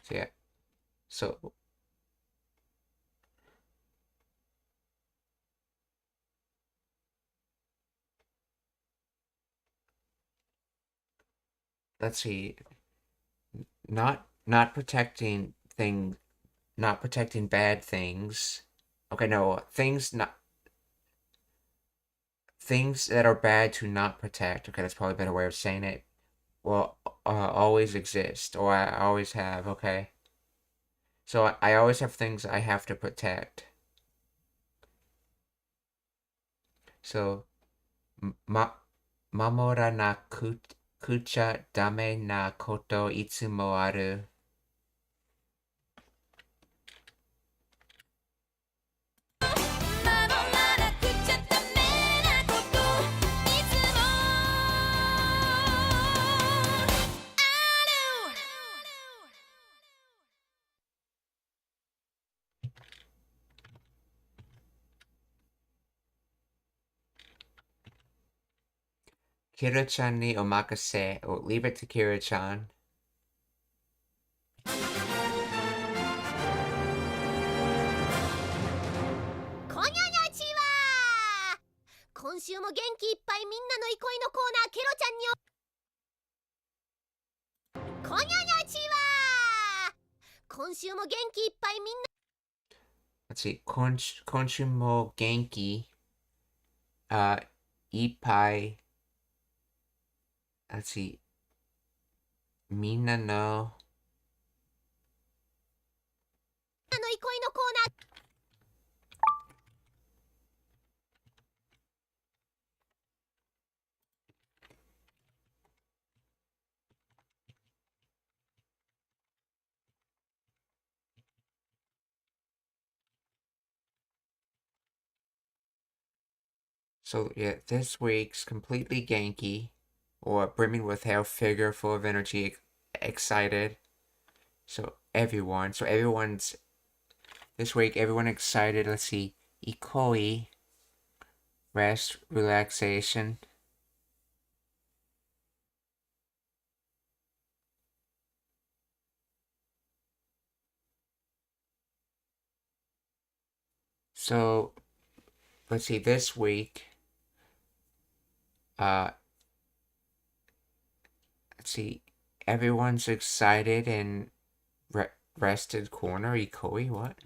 So yeah. So let's see. Not protecting bad things. Okay, no, things that are bad to not protect. Okay, that's probably a better way of saying it. Will always exist, or I always have. Okay, so I always have things I have to protect. So mamora na kucha dame na koto itsumo aru. Kira-chan ni omakase, or leave it to Kira-chan. 今週も元気いっぱいみんなの憩いのコーナーケロちゃんにこにゃにゃちは今週も元気いっぱいみんな Let's see, konshu mo genki, ippai. Let's see, minna no. の憩いのコーナー So yeah, this week's completely Genki, or brimming with health, figure, full of energy, excited. So everyone's this week. Everyone excited. Let's see, Ikoi, rest, relaxation. So let's see, this week. Let's see, everyone's excited and rested corner. Ikoi, what?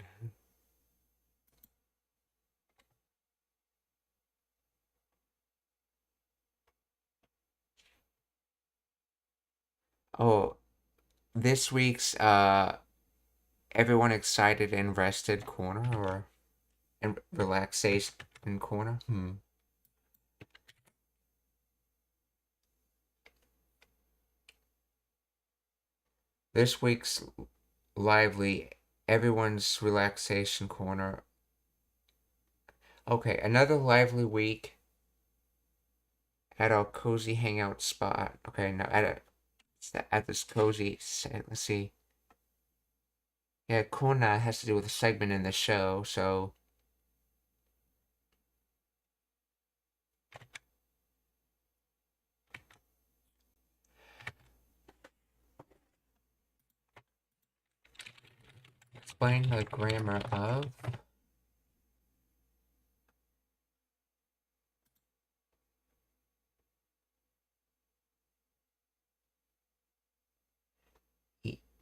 Oh, this week's everyone excited and rested corner, or and relaxation corner. This week's lively, everyone's relaxation corner. Okay, another lively week at our cozy hangout spot. Okay, no, at this cozy, let's see. Yeah, Kona has to do with a segment in the show, so explain the grammar of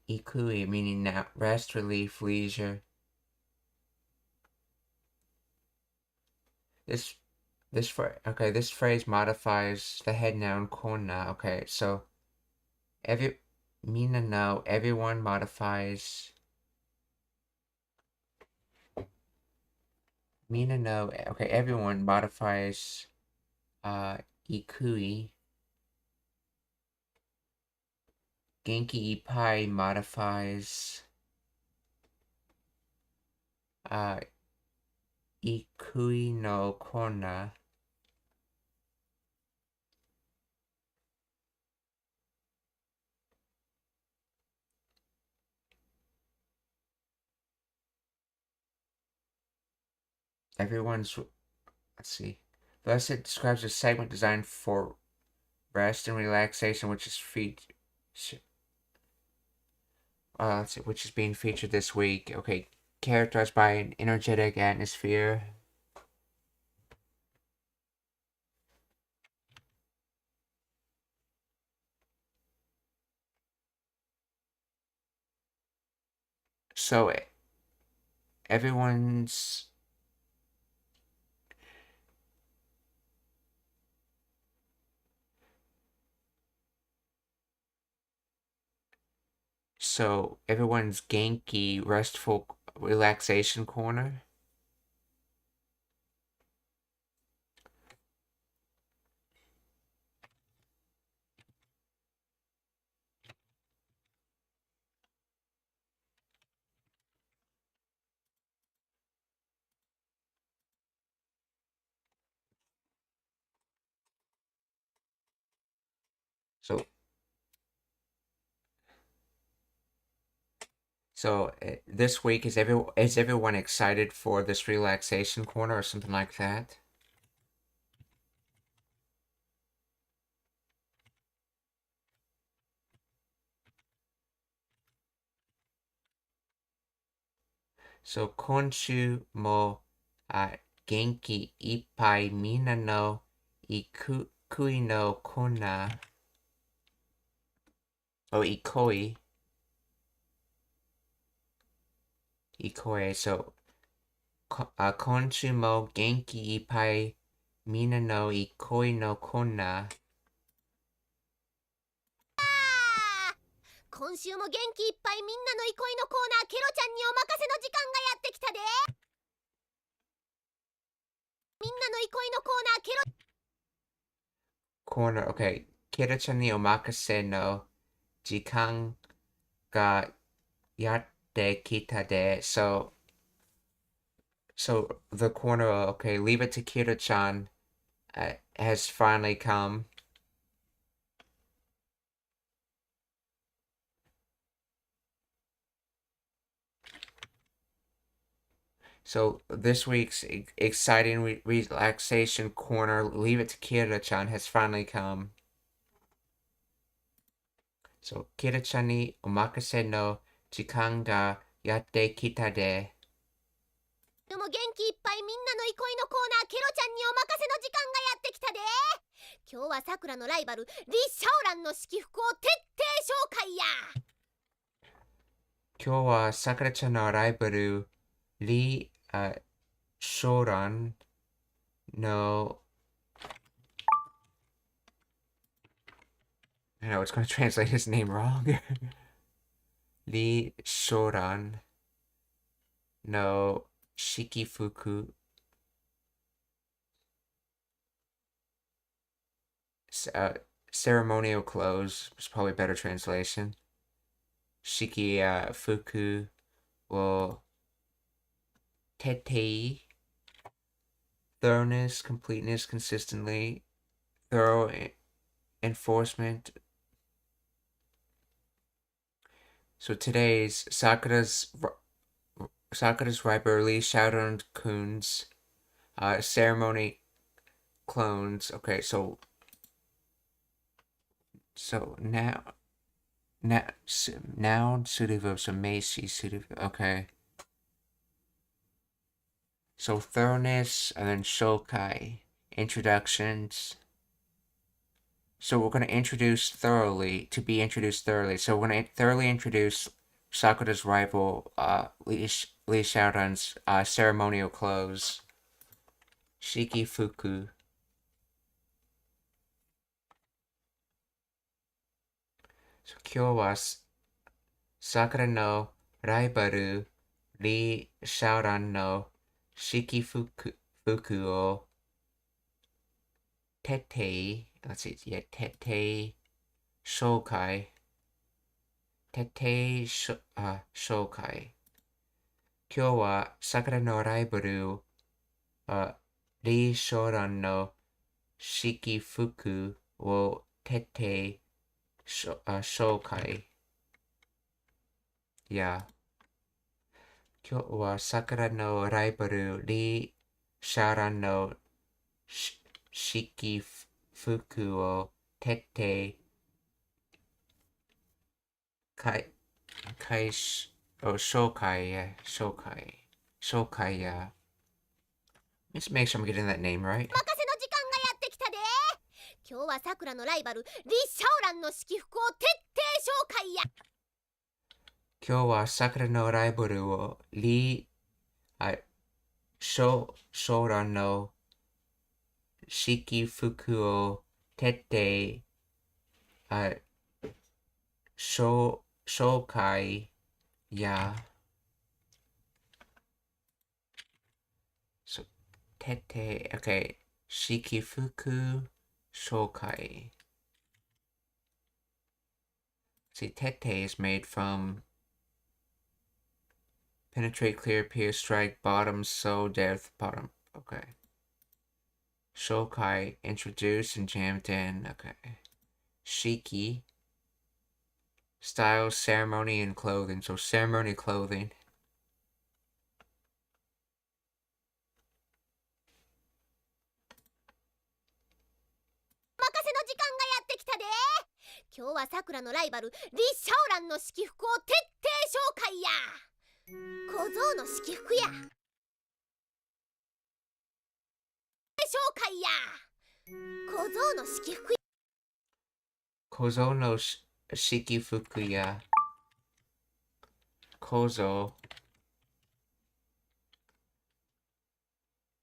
ikui, meaning now rest, relief, leisure. This phrase modifies the head noun kona. Okay, so mina no, everyone modifies mina no. Okay, everyone modifies ikui. Genki Ippai modifies ikui no kona. Let's see. Thus, it describes a segment designed for rest and relaxation, which is which is being featured this week. Okay, characterized by an energetic atmosphere. So everyone's Genki restful relaxation corner. So this week is everyone excited for this relaxation corner or something like that? So 今週も元気いっぱいみんなの食いのコーナーを憩い。So 今週も元気いっぱいみんなの憩いのコーナー。今週も元気いっぱいみんなの憩いのコーナー、ケロちゃんにお任せの時間がやってきたで。みんなの憩いのコーナー、Okay. ケロちゃんにお任せの時間がやってきたで。So the corner, okay, leave it to Kira-chan, has finally come. So this week's exciting relaxation corner, leave it to Kira-chan, has finally come. So Kira-chan ni omakase no jikan ga yatte kita de. でも元気いっぱいみんなの憩いのコーナー、ケロちゃんにお任せの時間がやってきたで。今日はさくらのライバルリ・シャオランの式服を徹底紹介や。今日はさくらちゃんのライバルリ・シャオランのI know it's going to translate his name wrong. Lee Shoran no Shikifuku. Ceremonial clothes is probably a better translation. shiki fuku wo tetei. Thoroughness, completeness, consistently, thorough enforcement. So today's Sakura's Ripe Early Shadowed Kun's ceremony clones. Okay, so now noun suitive of some Macy suitive. Okay. So thoroughness and then shokai introductions. So we're going to introduce thoroughly, to be introduced thoroughly. So we're going to thoroughly introduce Sakura's rival, Lee Shaoran's ceremonial clothes. Shiki Fuku. So 今日は Sakura no Raibaru Lee Shaoran no Shiki Fuku o Tetei. Let's see, yeah, Tetei Shokai. Tetei Shokai. 今日は桜のライバル、リー・ショーランの式服を徹底紹介。Yeah. 今日は桜のライバル、リー・ショーランの式服を徹底紹介や。Let's make sure I'm getting that name right. 任せの時間がやってきたで。今日はさくらのライバルリ・シャオランの式服を徹底紹介や。今日はさくらのライバルをショーランの式服を徹底紹介や。So, 徹底 okay. 式服紹介. See, tete is made from penetrate, clear, pierce, strike, bottom, sew, depth, bottom. Okay. Shokai, introduced and jammed in. Okay. Shiki, style, ceremony, and clothing. So ceremony clothing. 今日はさくらのライバルリ・シャオランの式服を徹底紹介や。小僧の式服や。紹介や。小僧の式服や。小僧の式服や。小僧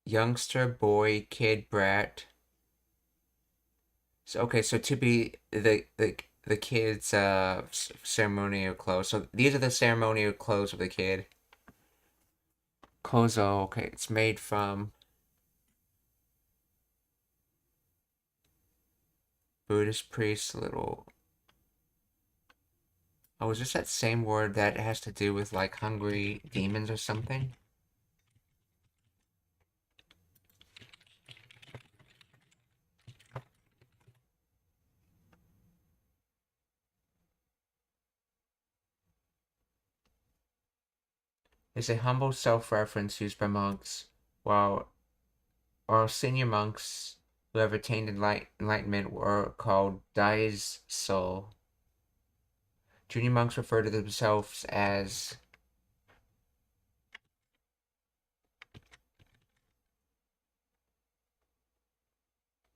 youngster, boy, kid, brat. So, okay, so to be the kid's ceremonial clothes. So these are the ceremonial clothes of the kid. Kozo, okay, it's made from Buddhist priest, little. Oh, is this that same word that has to do with like hungry demons or something? Is a humble self-reference used by monks, while senior monks who have attained enlightenment were called Dai's soul. Junior monks refer to themselves as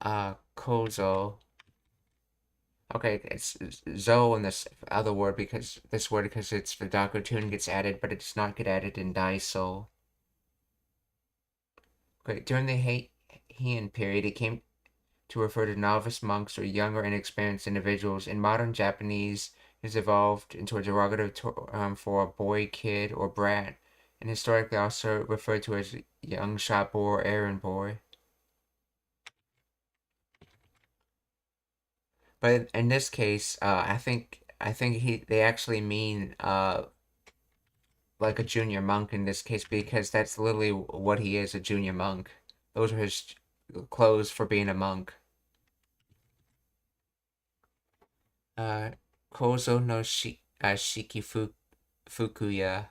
Kozo. Okay, it's Zo in this other word because it's the Daku tune gets added, but it does not get added in Daiso. Okay, during the Heian period, it came to refer to novice monks or young or inexperienced individuals. In modern Japanese, it has evolved into a derogative term for a boy, kid, or brat, and historically also referred to as young shop boy or errand boy. But in this case, I think I think they actually mean like a junior monk in this case, because that's literally what he is, a junior monk. Those are his clothes for being a monk. Kozo no shiki fukuya.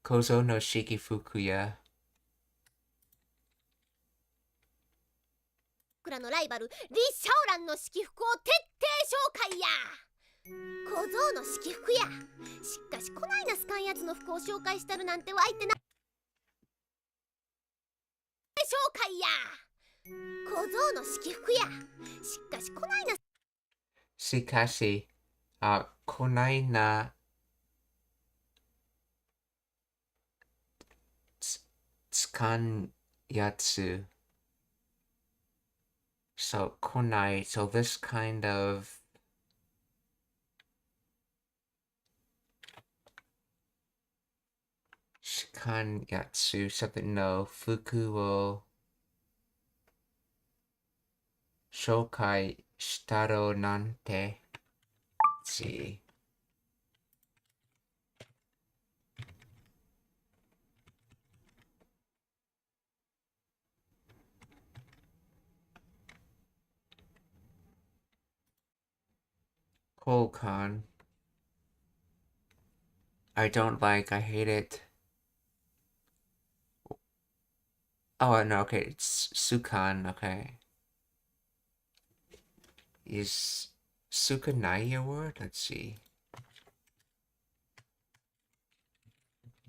Kozo no shiki fukuya. 僕らのライバルリ・シャオランの式服を徹底紹介や。小僧の式服や。しかしこないなスカンやつの服を紹介したるなんてわいってな。紹介や。小僧の式服や。しかしこないな。しかし、こないなつかんやつ。So, konai, so this kind of shikanyatsu, something no, fuku wo shokai shitaro nante. Let's see. Kolkan. I don't like, I hate it. Oh, no, okay, it's Sukan, okay. Is Sukanai a word? Let's see.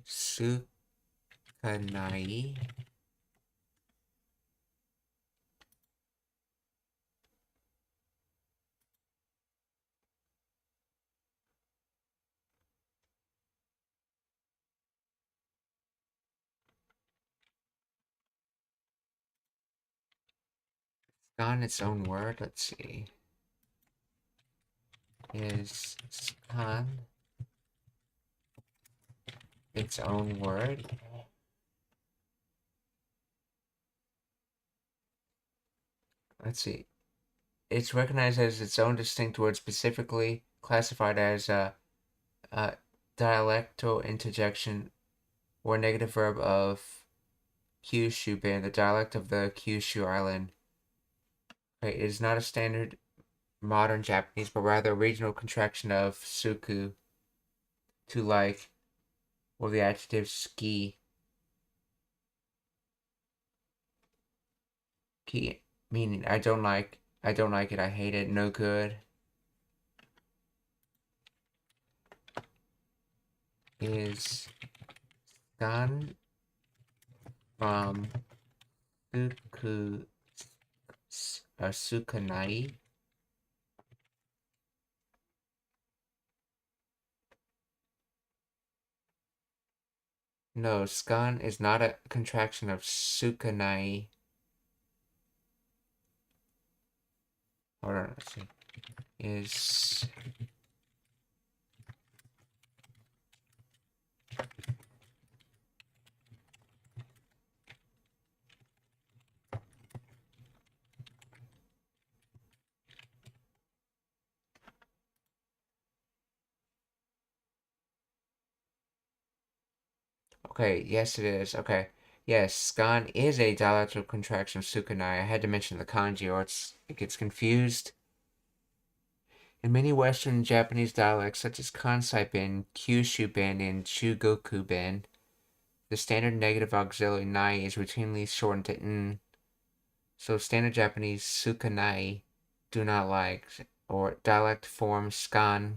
Sukanai. On its own word, let's see. Is scan its own word? Let's see. It's recognized as its own distinct word, specifically classified as a dialectal interjection or negative verb of Kyushu Ban, the dialect of the Kyushu Island. Okay, it is not a standard modern Japanese, but rather a regional contraction of suku, to like, or the adjective ski. Ki, meaning I don't like it, I hate it, no good. Is gone from sukanai. No, skan is not a contraction of sukanai. Hold on, let's see. Is okay, yes it is. Okay. Yes, skan is a dialectal contraction of sukanai. I had to mention the kanji or it gets confused. In many Western Japanese dialects, such as Kansai-ben, Kyushu-ben, and Chugoku-ben, the standard negative auxiliary nai is routinely shortened to n. So standard Japanese sukanai, do not like, or dialect form skan,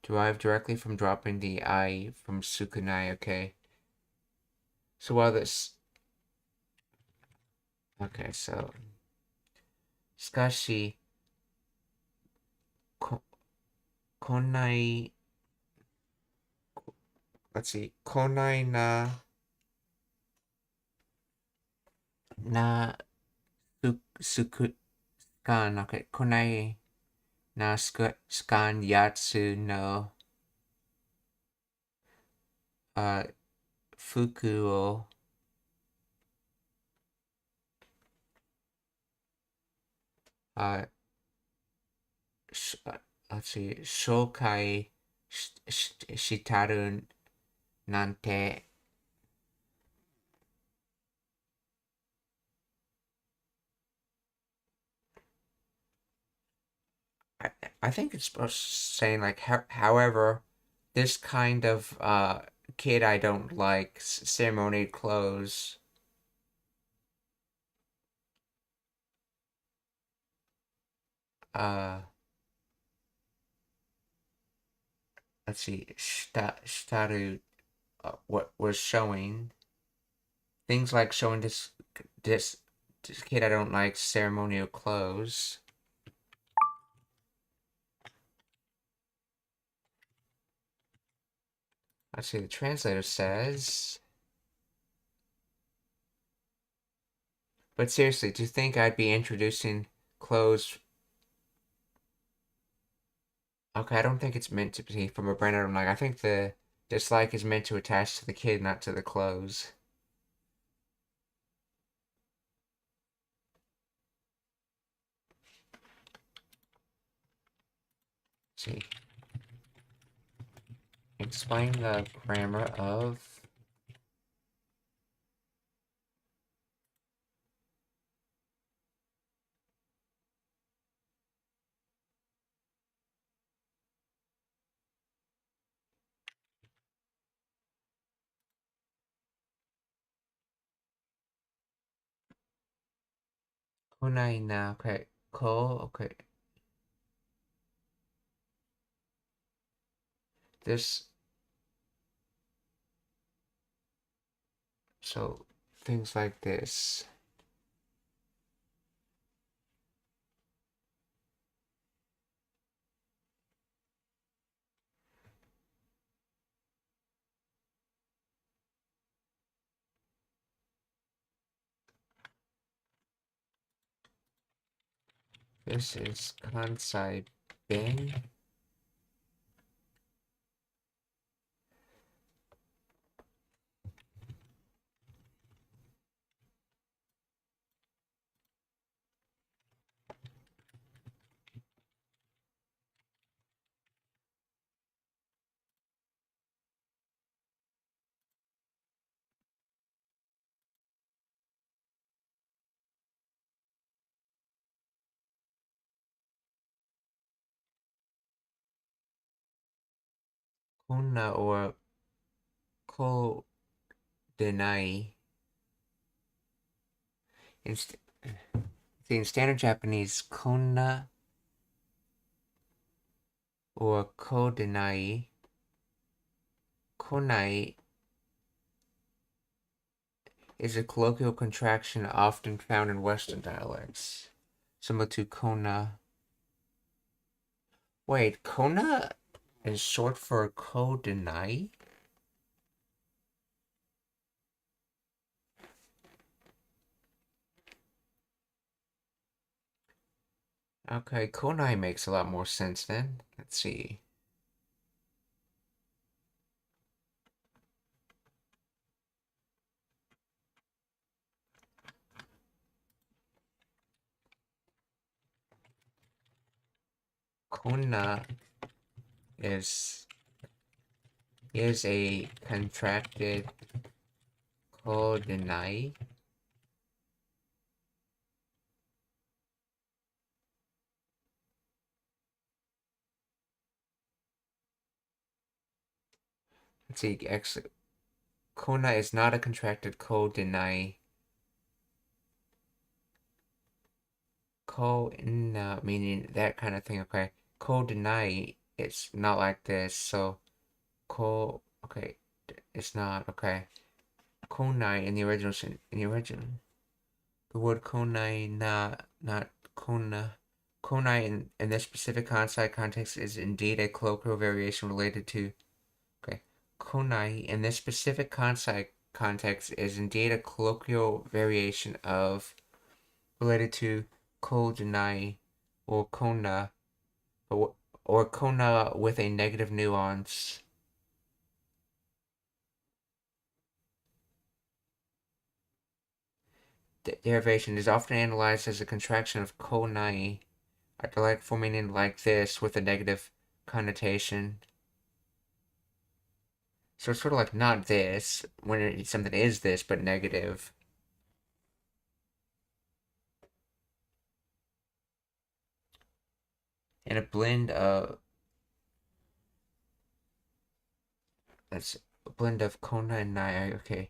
derived directly from dropping the I from sukanai, okay. So while this... Okay, so... Skashi... Konai... Let's see. Konai na suku... Skan, okay. Konai na skan yatsu no... fuku o Uh, let's see. 紹介したるなんて I think it's supposed to say like however this kind of kid I don't like ceremony clothes. Let's see. Shitaru what was showing things like showing this kid I don't like ceremonial clothes. Let's see, the translator says. But seriously, do you think I'd be introducing clothes? Okay, I don't think it's meant to be from a brand I don't like. I think the dislike is meant to attach to the kid, not to the clothes. See. Explain the grammar of kunai na. Okay, ko. Okay, this. So things like this. This is kansai bin. Kuna or ko denai. In standard Japanese, kona or ko denai. Konai is a colloquial contraction often found in Western dialects, similar to kona. Wait, kona is short for ko denai? Okay, konai makes a lot more sense then. Let's see. Kona is a contracted ko denai. Let's see, actually, kona is not a contracted ko denai. Ko na meaning that kind of thing, okay. Ko denai, it's not like this, so ko, okay, it's not, okay. Konai in the original, the word konai, not kona. Konai in this specific context is indeed a colloquial variation related to, okay. Konai in this specific context is indeed a colloquial variation of, related to ko denai or kona, or kona with a negative nuance. derivation is often analyzed as a contraction of konai, a delightful meaning like this with a negative connotation. So it's sort of like not this, when something is this, but negative. And a blend of... That's a blend of kona and nai, okay.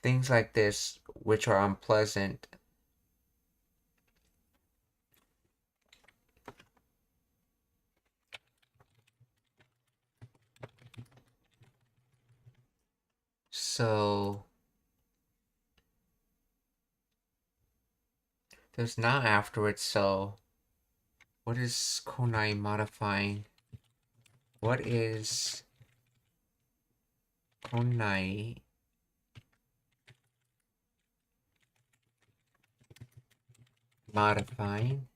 Things like this, which are unpleasant. So there's not afterwards, so what is konai modifying? What is konai modifying?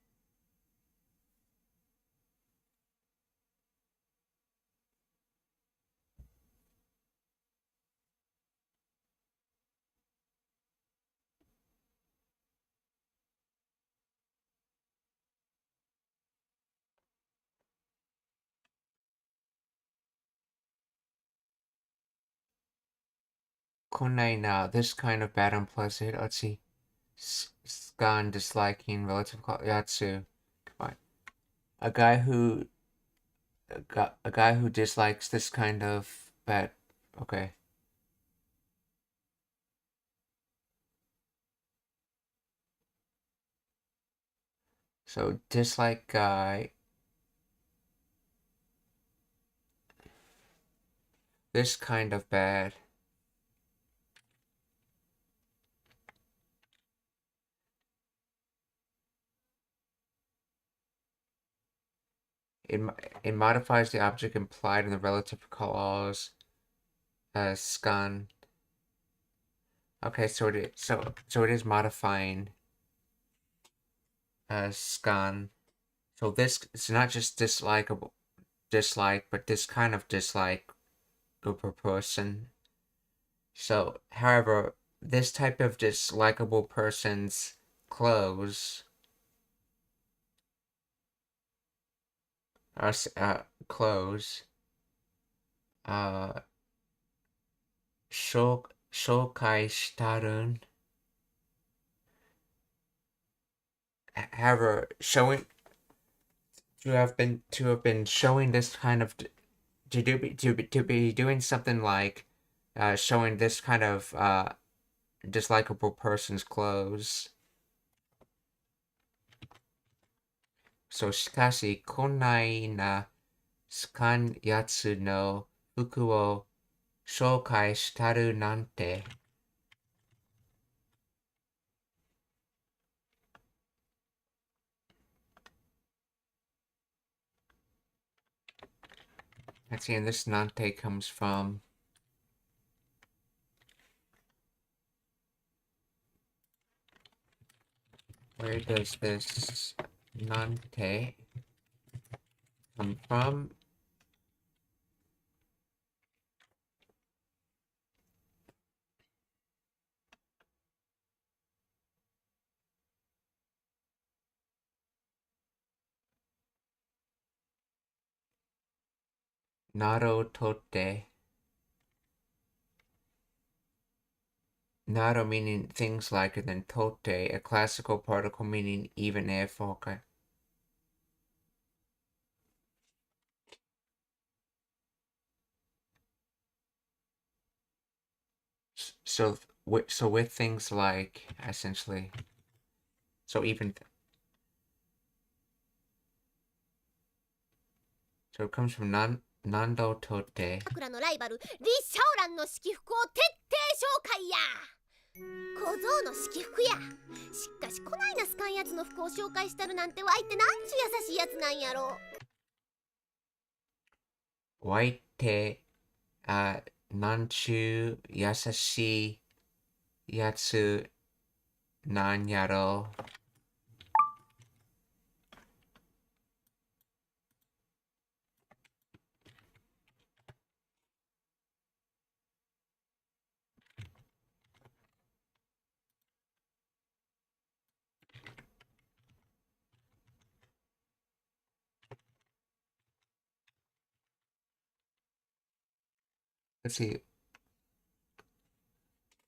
Konai now, this kind of bad unpleasant. Let's see. Scan disliking relative Yatsu. Come on. A guy who dislikes this kind of bad. Okay. So dislike guy. This kind of bad. It modifies the object implied in the relative clause scan. Okay, so it is modifying scan. So this it's not just dislike, but this kind of dislike per person. So, however, this type of dislikable person's clothes紹介 shtarun. However, to have been showing this kind of to be doing something like showing this kind of dislikable person's clothes. So, しかし、こんないなスカンやつの服を紹介したるなんて。Let's see, and this nante comes from where does this nante come from? Naro tote. Naro meaning things like, and then tote, a classical particle meaning even if, okay. So with things like, essentially, so even, so it comes from Nando tote. さくらのライバルリ・シャオランの式服を徹底紹介や。小僧の式服や。しかしこないなスカンやつの服を紹介したるなんてわいってなんちゅう優しいやつなんやろ。わいってなんちゅう優しいやつなんやろ。let's see.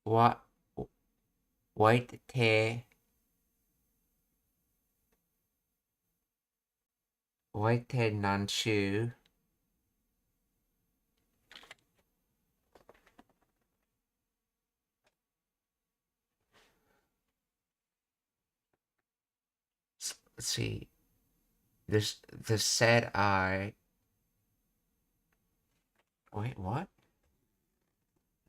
What white te nanchu. Let's see. There's the said I. Wait, what?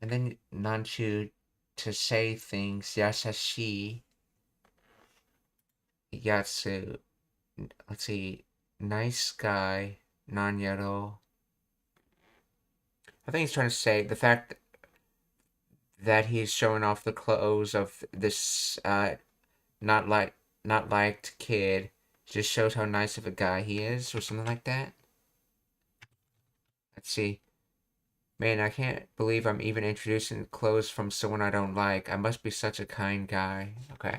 And then nanchu to say things. Yasashi. Yatsu. Let's see. Nice guy. Nanyaro. I think he's trying to say the fact that he's showing off the clothes of this not liked kid just shows how nice of a guy he is, or something like that. Let's see. Man, I can't believe I'm even introducing clothes from someone I don't like. I must be such a kind guy. Okay.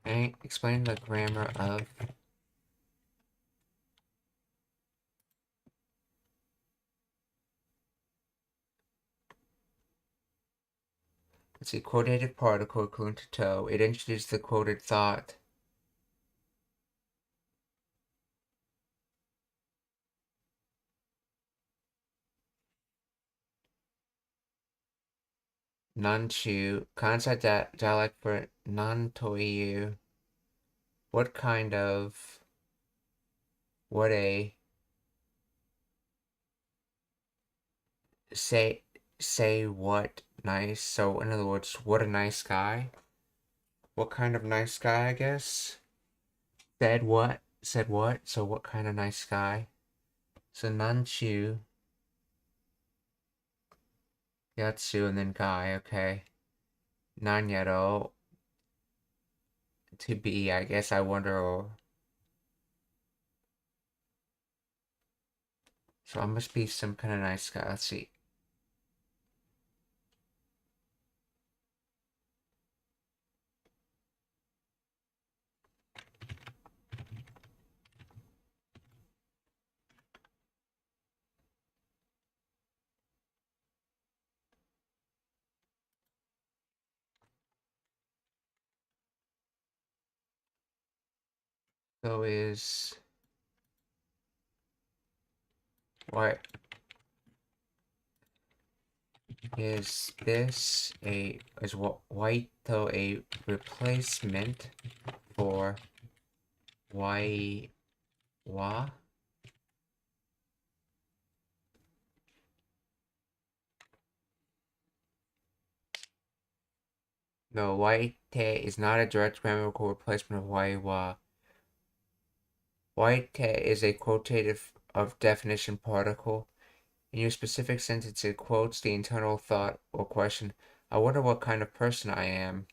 Okay, explain the grammar of... Let's see, quoted particle equivalent to toe. It introduces the quoted thought. Nanchu, Kansai dialect for Nantoiyu. What kind of... What a... Say what nice. So, in other words, what a nice guy. What kind of nice guy, I guess? Said what? Said what? So, what kind of nice guy? So, Nanchu... Yatsu and then guy, okay. Nanyaro. To be, I guess, I wonder, or... So I must be some kind of nice guy. Let's see. So is... What? Is this a... Is what white though a replacement for wa? No, white is not a direct grammatical replacement of wa. White is a quotative of definition particle. In your specific sentence, it quotes the internal thought or question, I wonder what kind of person I am.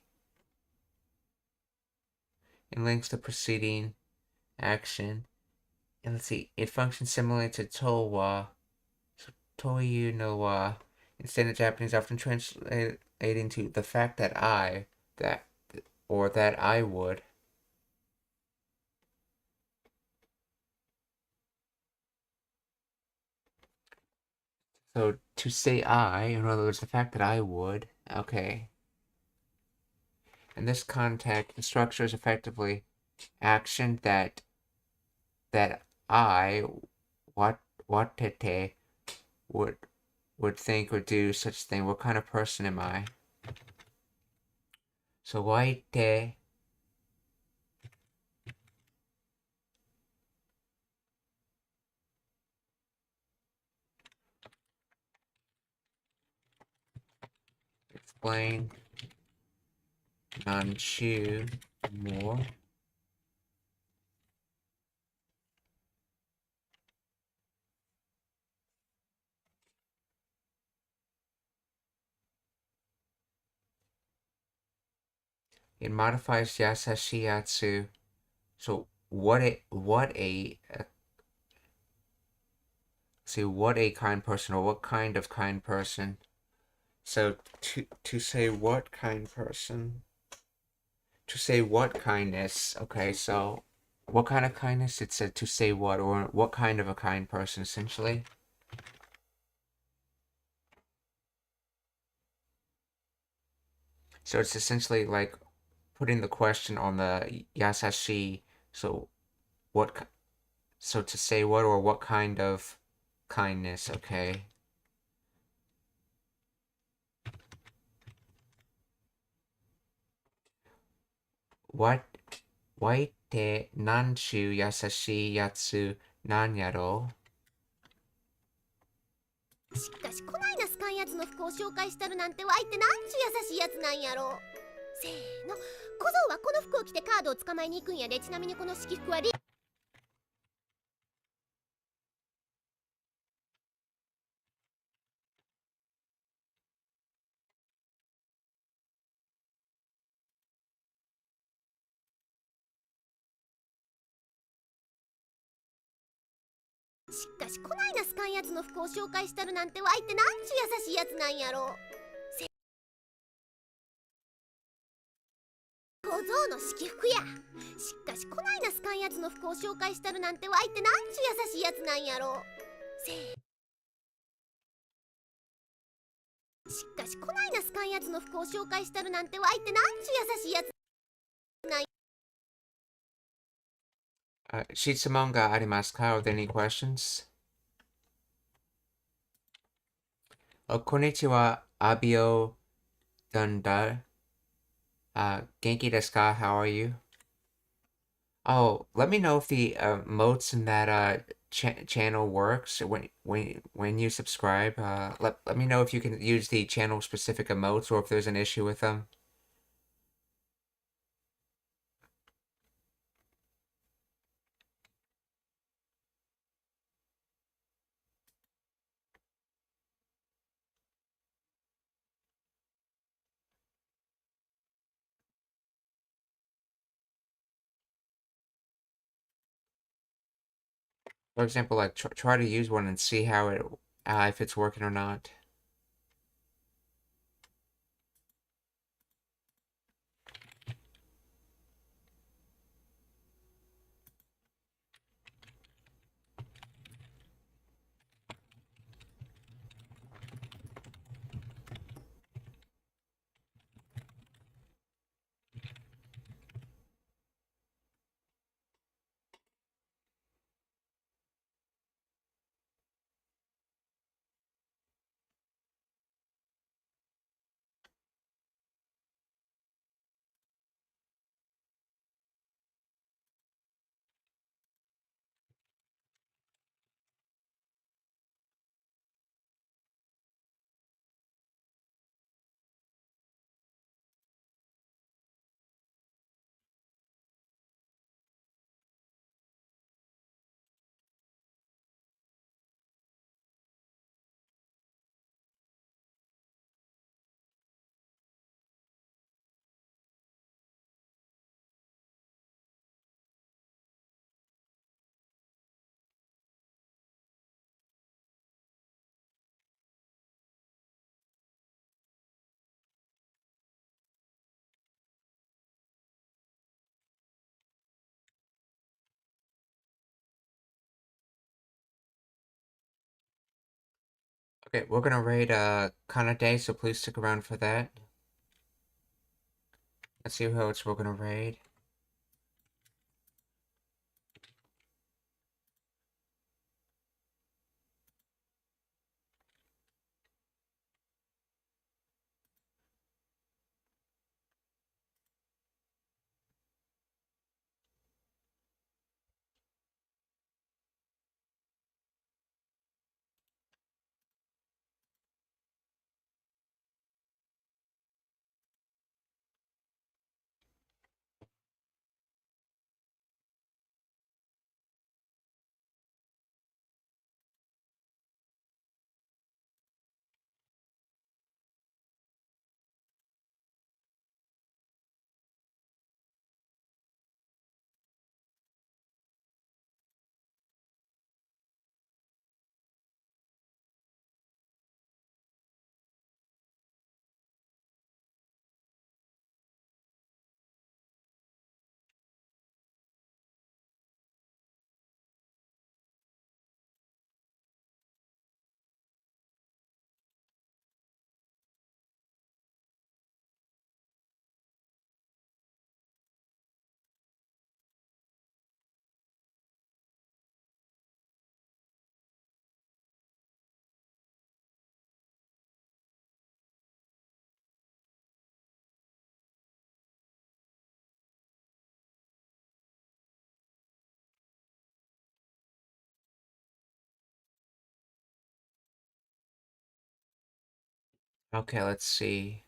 And links the preceding action. And let's see, it functions similarly to towa. So toyu no wa. In standard Japanese, often translating to the fact that I, that I would. So to say I, in other words, the fact that I would, okay. In this context, the structure is effectively action that I, watete, would think or do such thing. What kind of person am I? So waite explain non-chew more. It modifies yasashiyatsu. So what a kind person, or what kind of kind person. So to say what kind person, To say what kindness? Okay, so what kind of kindness? It said to say what, or what kind of a kind person, essentially. So it's essentially like putting the question on the yasashi. So what? So to say what or what kind of kindness? Okay. What? Why te nanshu yasashi yatsu nan yaro? しかしこないなスカンやつの服を紹介したるなんてわいってなんちゅう優しいやつなんやろ。せーの、小僧はこの服を着てカードを捕まえに行くんやで。ちなみにこの式服はしかしこないなスカンやつの服を紹介したるなんてわいってなんちゅう優しいやつなんやろ。小僧の式服や。しかしこないなスカンやつの服を紹介したるなんてわいってなんちゅう優しいやつなんやろ。しかしこないなスカンやつの服を紹介したるなんてわいってなんちゅう優しいやつなんや。質問がありますか? Are there any questions? こんにちは、アビオダンダ。元気ですか? How are you? Oh, let me know if the emotes in that channel works when you subscribe. Let me know if you can use the channel specific emotes or if there's an issue with them. For example, like try to use one and see how it if it's working or not. Okay, we're gonna raid Kanade, so please stick around for that. Let's see who else we're gonna raid. Okay, let's see.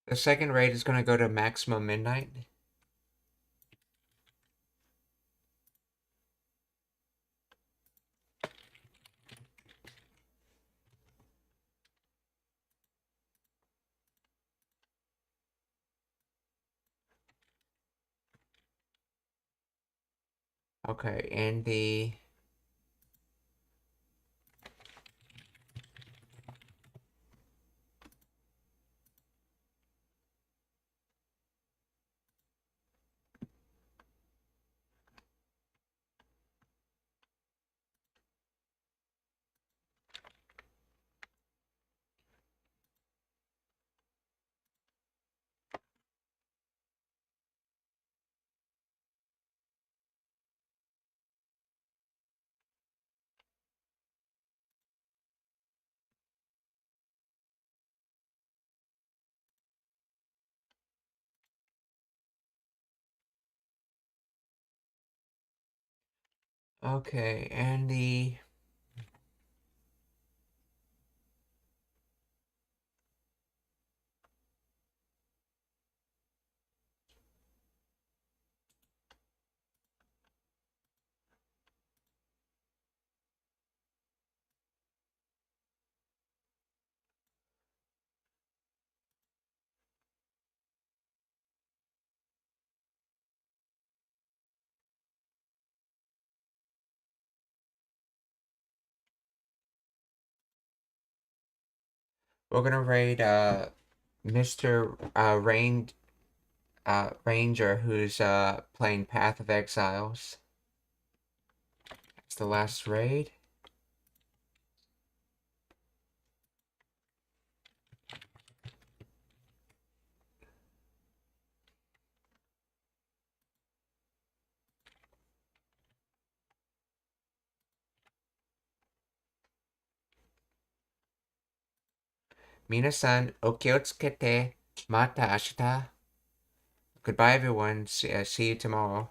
The second raid is going to go to maximum midnight. Okay, and the okay, and the we're gonna raid Mr. Ranger, who's playing Path of Exiles. It's the last raid. Minasan, okiyotsukete, mata ashita. Goodbye, everyone. See you tomorrow.